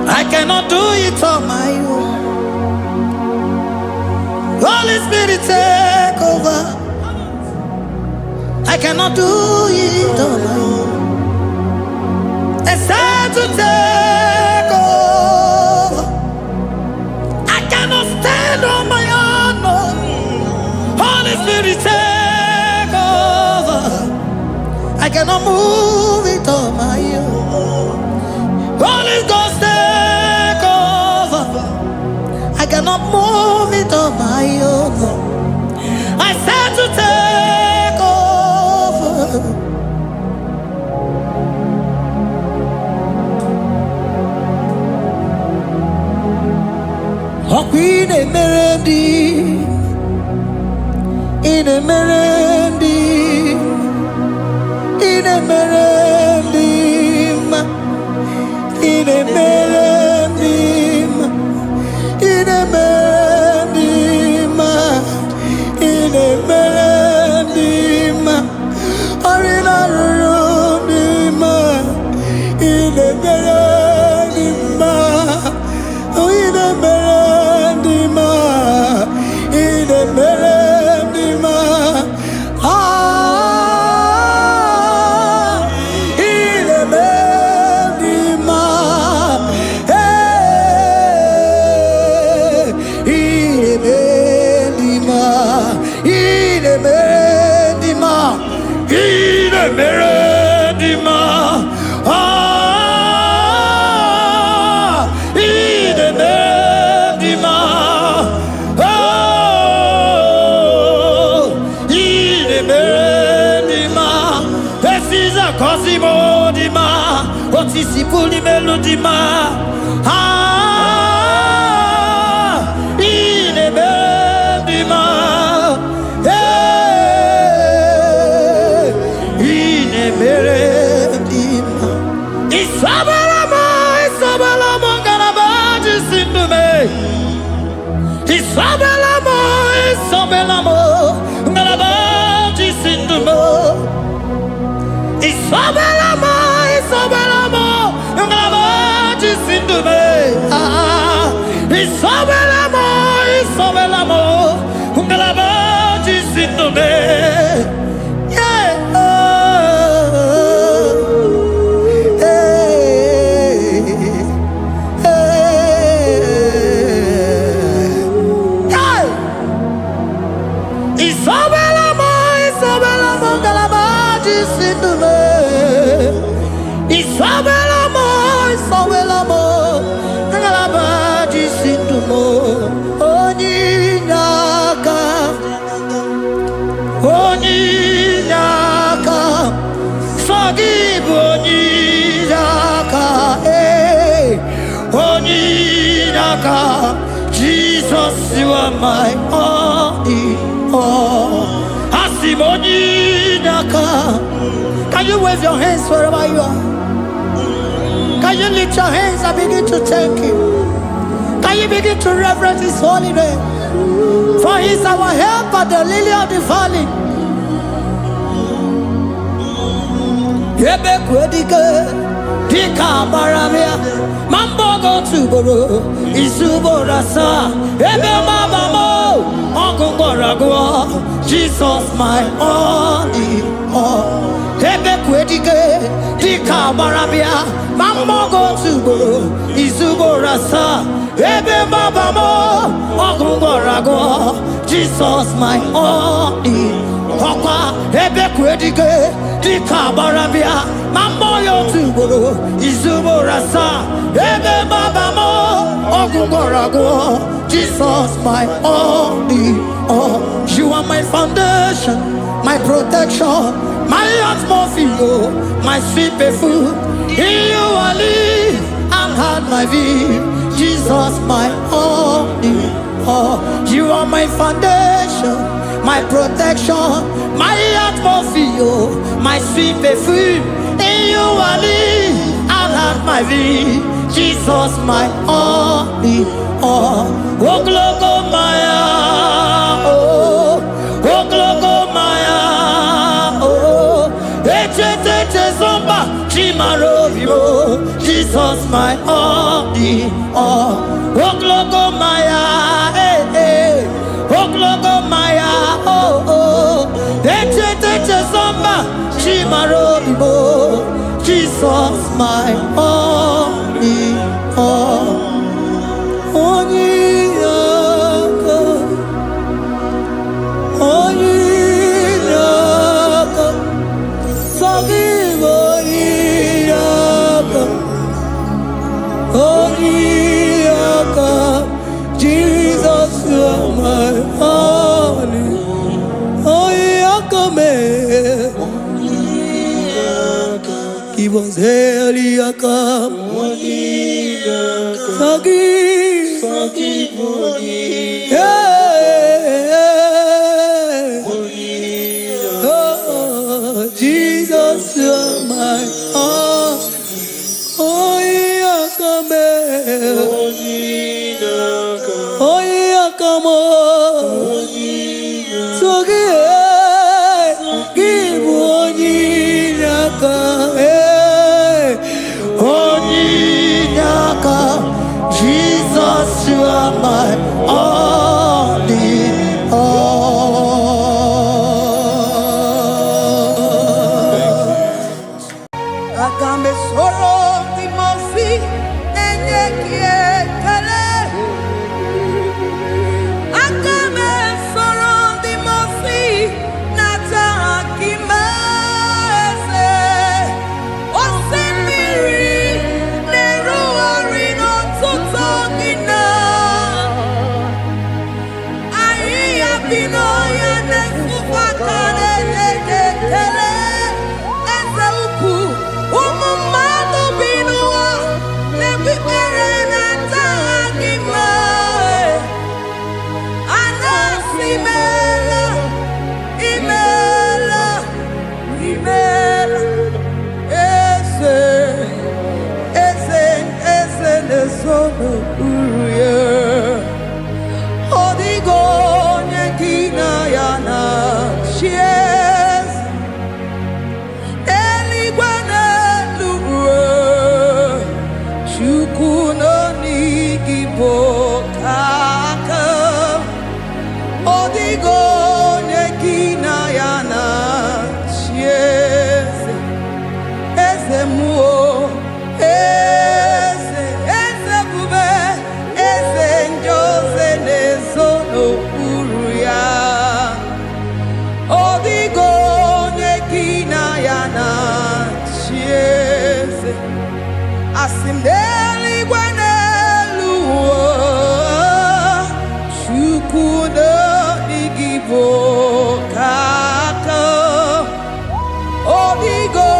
I cannot do it on my own. Holy Spirit, take over. I cannot do it on my own. It's time to take over. I cannot stand on my own. No. Holy Spirit, take over. I cannot move it on my own. Holy Ghost, take over. I cannot move it on my own. I said to take over. Oh, Queen Emerendi, in Emerendi, in Emerendi, in Emerendi, in Emerendi, in Emerendi, Arina Rudima, in Emerendi, in Emerendi, in Emerendi, ah, in Emerendi, hey, in Emerendi, in Emerendi, in Emerendi, ah, in Emerendi, oh, in Emerendi, this is a Cosimo Dima, what is the Puli Melodima, ah, in Emerendi, hey, in Emerendi, Isabelamo, Isabelamo, Galabaji Sindume, Isabelamo, Isabelamo, Galabaji Sindume, Isabelamo, Isabelamo, Galabaji Sindume, ah, Isabelamo, Isabelamo, Galabaji Sindume, yeah, Isabelamo, Isabelamo, Galabaji Sindume, Isabelamo, Isabelamo, Galabaji Sindume, Oninyaka, Oninyaka, Sagibu Oninyaka, hey, Oninyaka, Jesus, you are my only. Oh, Asimonyaka. Can you wave your hands wherever you are? Can you lift your hands and begin to thank Him? Can you begin to reverence His holy name? For He is our helper, the lily of the valley. Yebe kwedike, Dika Baramia, Mambogo Tuboro, Isuborasa, Ebe Mabamo, Uncle Boragua, Jesus, my only all. Ebe Quedike, Dika Baramia, Mambogo Tuboro, Isuborasa, Ebe Mabamo, Uncle Boragua, Jesus, my only Papa, Ebe Quedike, Dika Baramia, Mamboyo Tuboro, Izuborasa, Ebe Babamo, Ogungorago, Jesus, my only all. You are my foundation, my protection, my atmosphere, my sweet food. In you I live and had my view. Jesus, my only all. You are my foundation, my protection, my atmosphere, my sweet perfume. In you I live and have my vie. Jesus, my only all. Oh, glogo Maya, oh, glogo Maya, oh, ete zomba, chimaro vivo. Jesus, my only all. Oh, glogo Maya, oh, glogo Maya, oh, ete zomba, chimaro vivo. Jesus, my only all. Only God, only God, forgive only God, only God. Jesus, you are my only, only God. Give us Eliaka, forgive, oh, Jesus, you are my all. Oh, Yakame, oh, Yakamo, forgive, give one Yaka. Jesus, you are my only all. Agambe soro timosi enyekie kale. Agambe soro timosi nata kimase. Osemiri neruari no tutogina. Ai abino ya nefupakane nekele. Ezeuku umumado binua nebipere nata akima. Anasimela imela imela ese nesono uruye odigo nyekina yana shies eligwana luwe chukuno nigibo kaka odigo nyekina yana shies ese muo ese bube ese njose nesono uruya odigo nyekina yana chiese asimdeli gwaneluwo chukudo igibo kaka odigo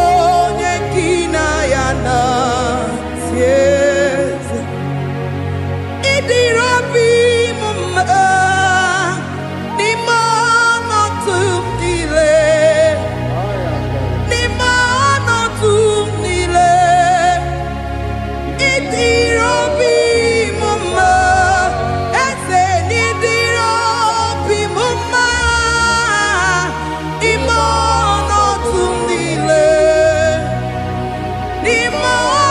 nyekina yana tiese idirobi mumma ni mono tumile ni mono tumile idirobi mumma ese nidirobi mumma imono tumile ni mono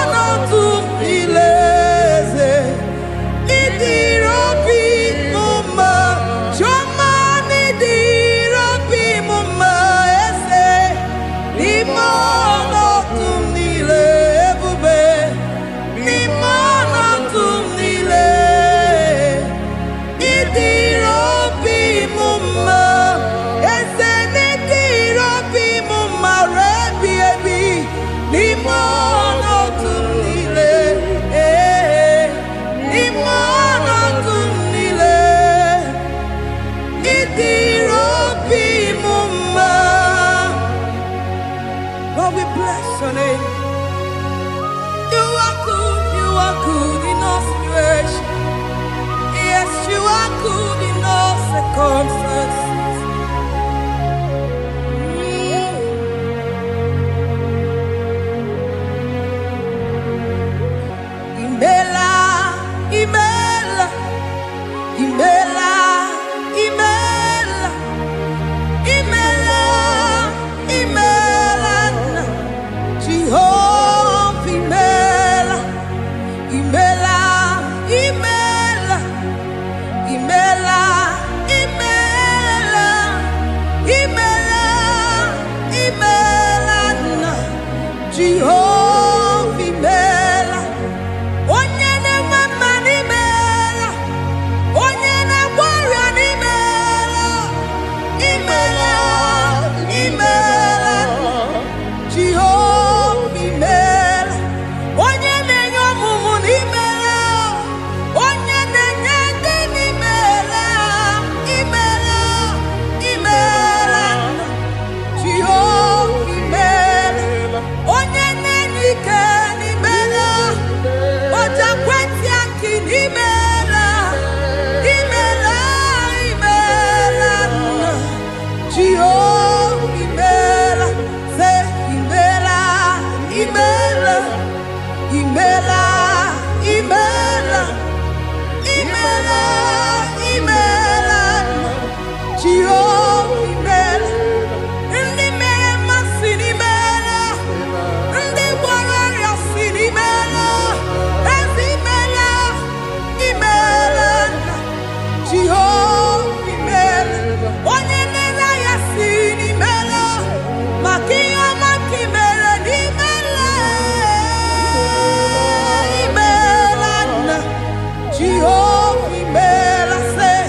Jehovah, Imela, say,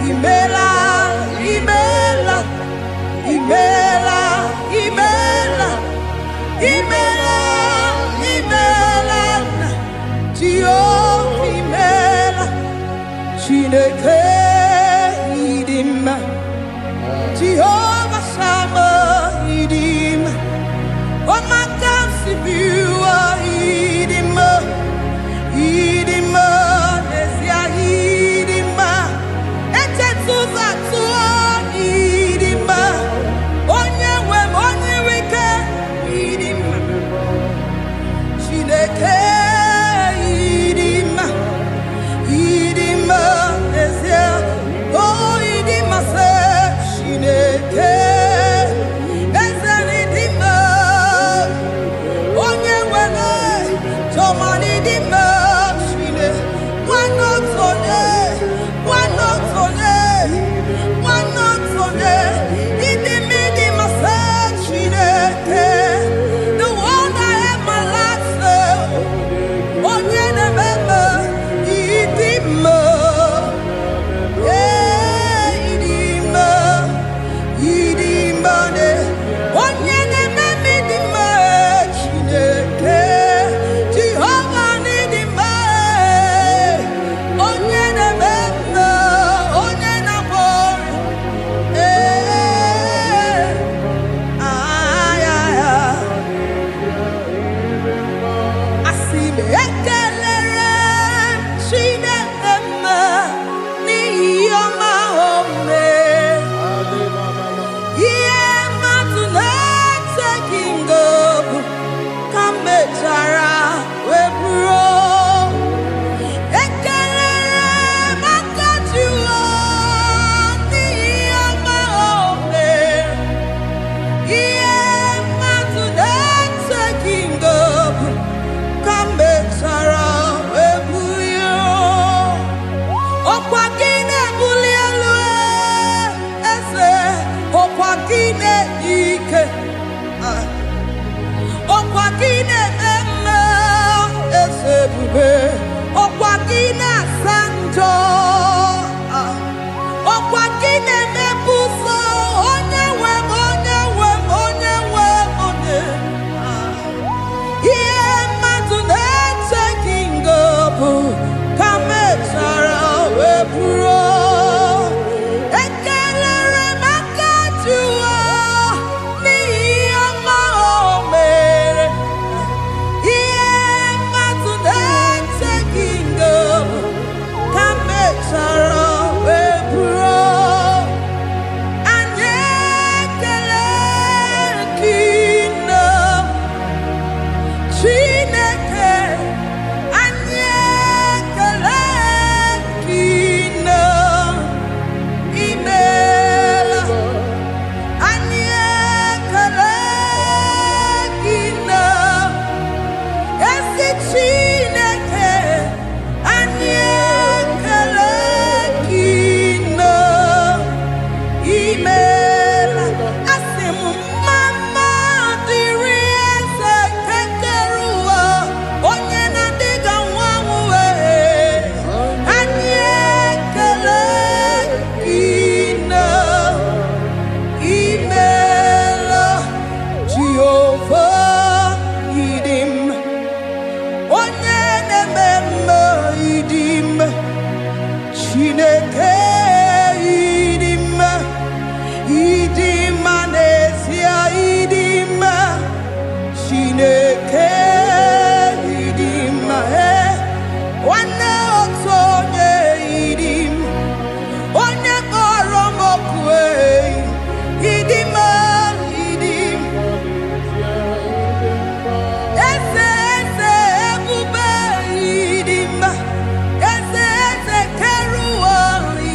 Imela, Imela, Imela, Imela, Imela, Imela, Jehovah, Imela, Chineke, Idima, Jehovah, Shammah, Idima, oh my God, Sibiwa, Idima, Idima, Nesia, Idima, Etetuza, Idima, Onyewe, Onyeweke, Idima, Chineke, Idima, Idima, Nesia, oh Idima, say, Chineke, Ezen Idima, Onyewe, Toman Idima, one not on it, in the middle, my son, the one I have my life, on the member, Idima, Idima, on the member, Jehovah, Idima, on the member, on the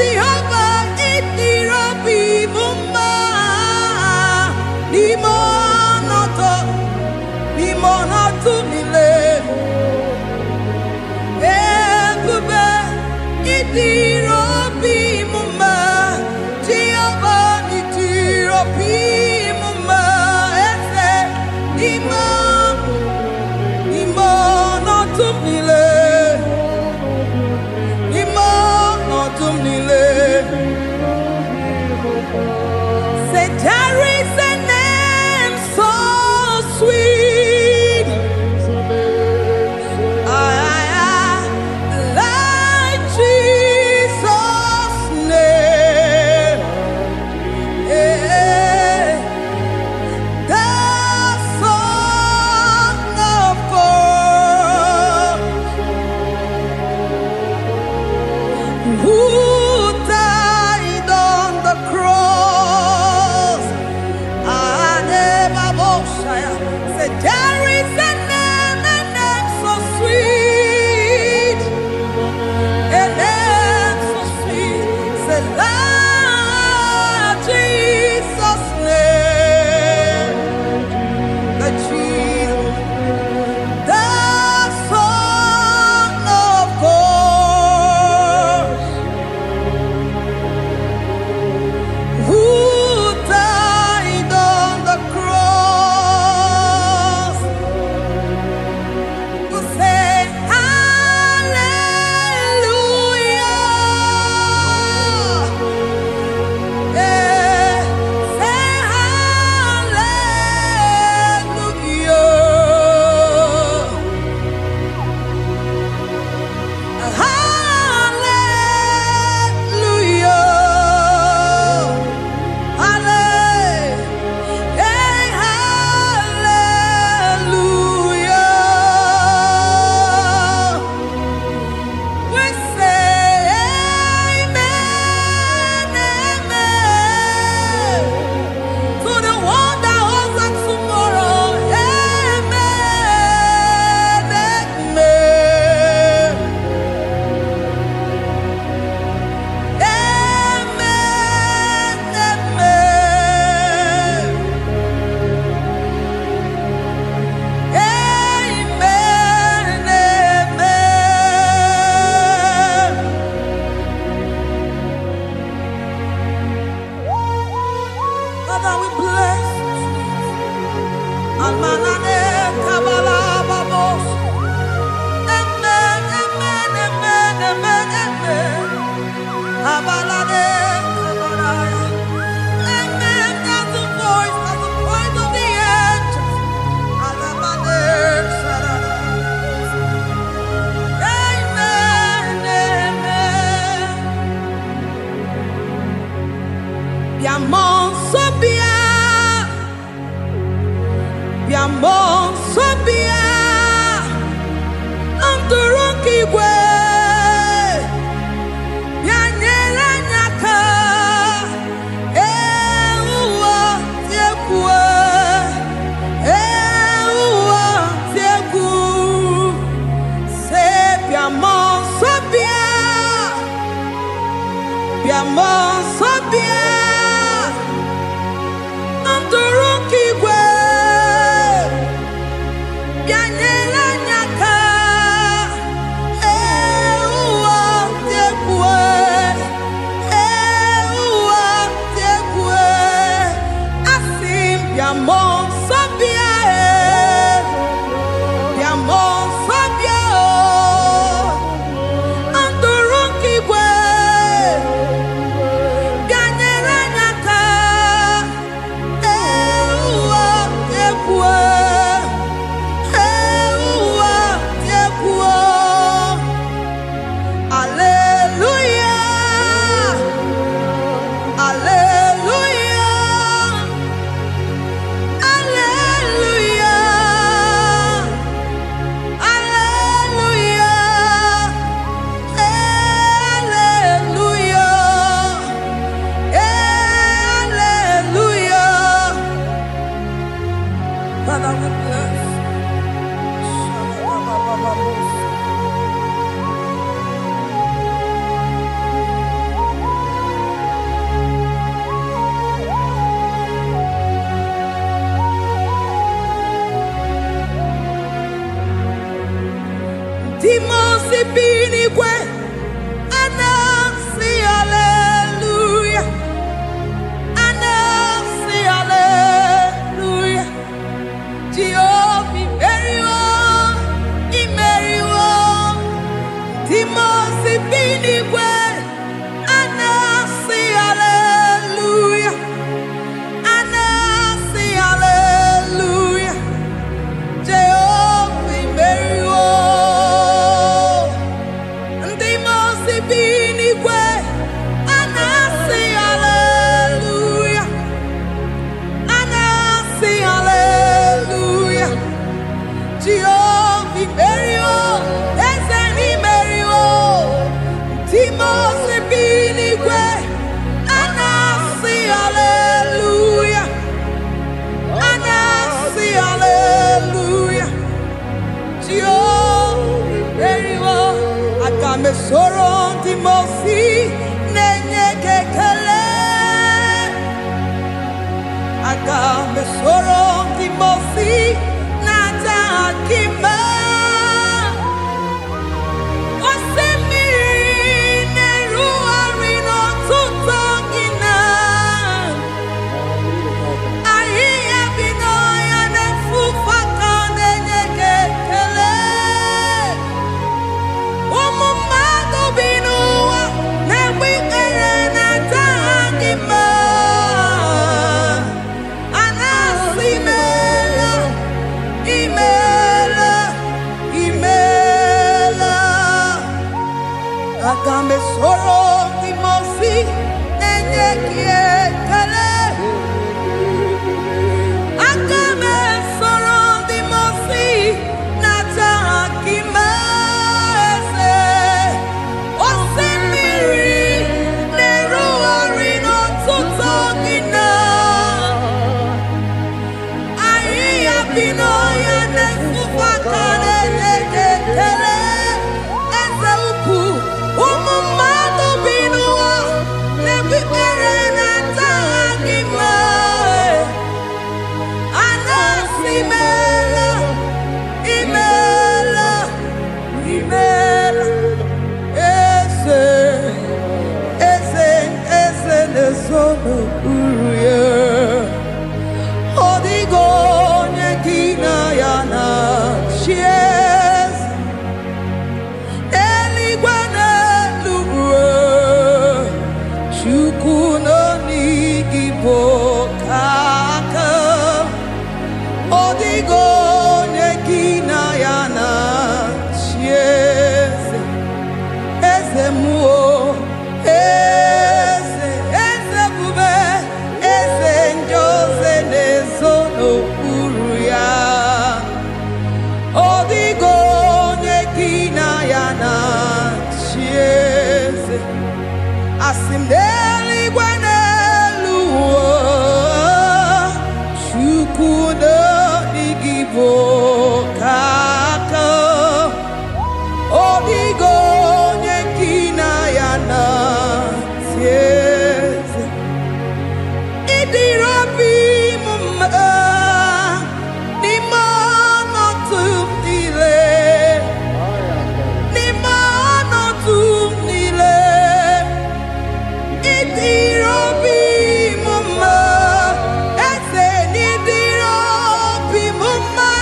Jehovah itirobi mumma limonoto mile ebube itirobi mumma Jehovah itirobi mumma ese limonoto mile Say there is a name so sweet, like Jesus' name, the Son of God, who died on the cross. Say there is a name so sweet, a name so sweet. Say Lord Jesus' name, the Jesus, the Son of God, who died on the cross. Who say hallelujah, say Father, we bless you. Almanane kabala babos. Amen, amen, amen, amen, amen. Abalade kabalaya. Amen. That's the voice of the angels. Alabade sarada. Amen, amen. Biamon sobia. Biamon sobia. Anturuki gwe. Bianyela nyaka. Ewa tiekwe. Ewa tieku. Se biamon sobia. Biamon sobia. Anturuki gwe. Bianyela nyaka. Ewa tiekwe. Ewa tiekwe. Asim biamon sobia. Biamon sobia. Sorong Timosi nenye kekele agame sorong Timosi nata akima osemiri neruari no tutongina ahiya binoya nefufaka nenye kekele Agame soro timosi nenye kiekele Agame soro timosi nata akima ese Osemiri neruari no tutogina Ahiya binoya nefufaka nenye kekele Eze upu Umumado binua nebi erena tagima anasimela imela ese nesono uruye odigo nekina yana shies eligwana Chukuno IGBO kaka odigo nekina yana chiese eze muo eze bube eze njoze nezono uruya odigo nekina yana chiese asimdeli gwanelu Chukuno IGBO kaka odigo nyekina yana tieze idirobi mumma ni mono tumile ni mono tumile Idirobi mumma ese nidirobi mumma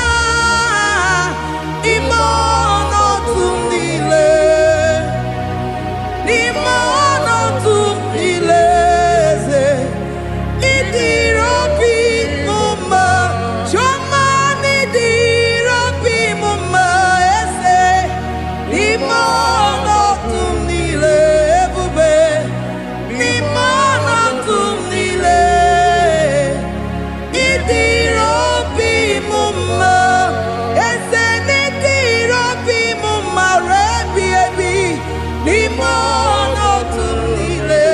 imono tumile ze idirobi mumma choma nidirobi mumma ese imono tumile bube Idirobi mumma ese nidirobi mumma rebi ebi nimono tumile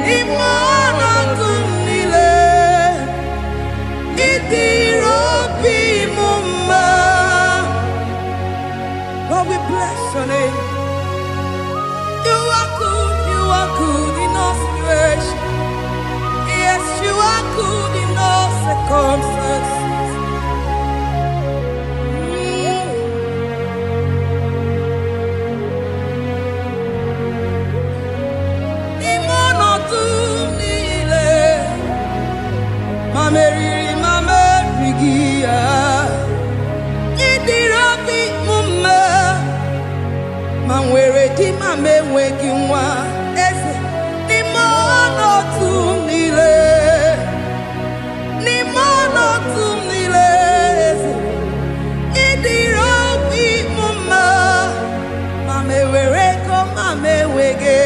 nimono tumile Idirobi mumma Lord, we bless your name. You are good in all situations. Yes, you are good in all circumstances. Imono tumile, mameri, ma nwere di ma menweghị nwa eze n'ime ọnọdụ niile eze ịdịrị obi m mma ma mewere ego ma menweghị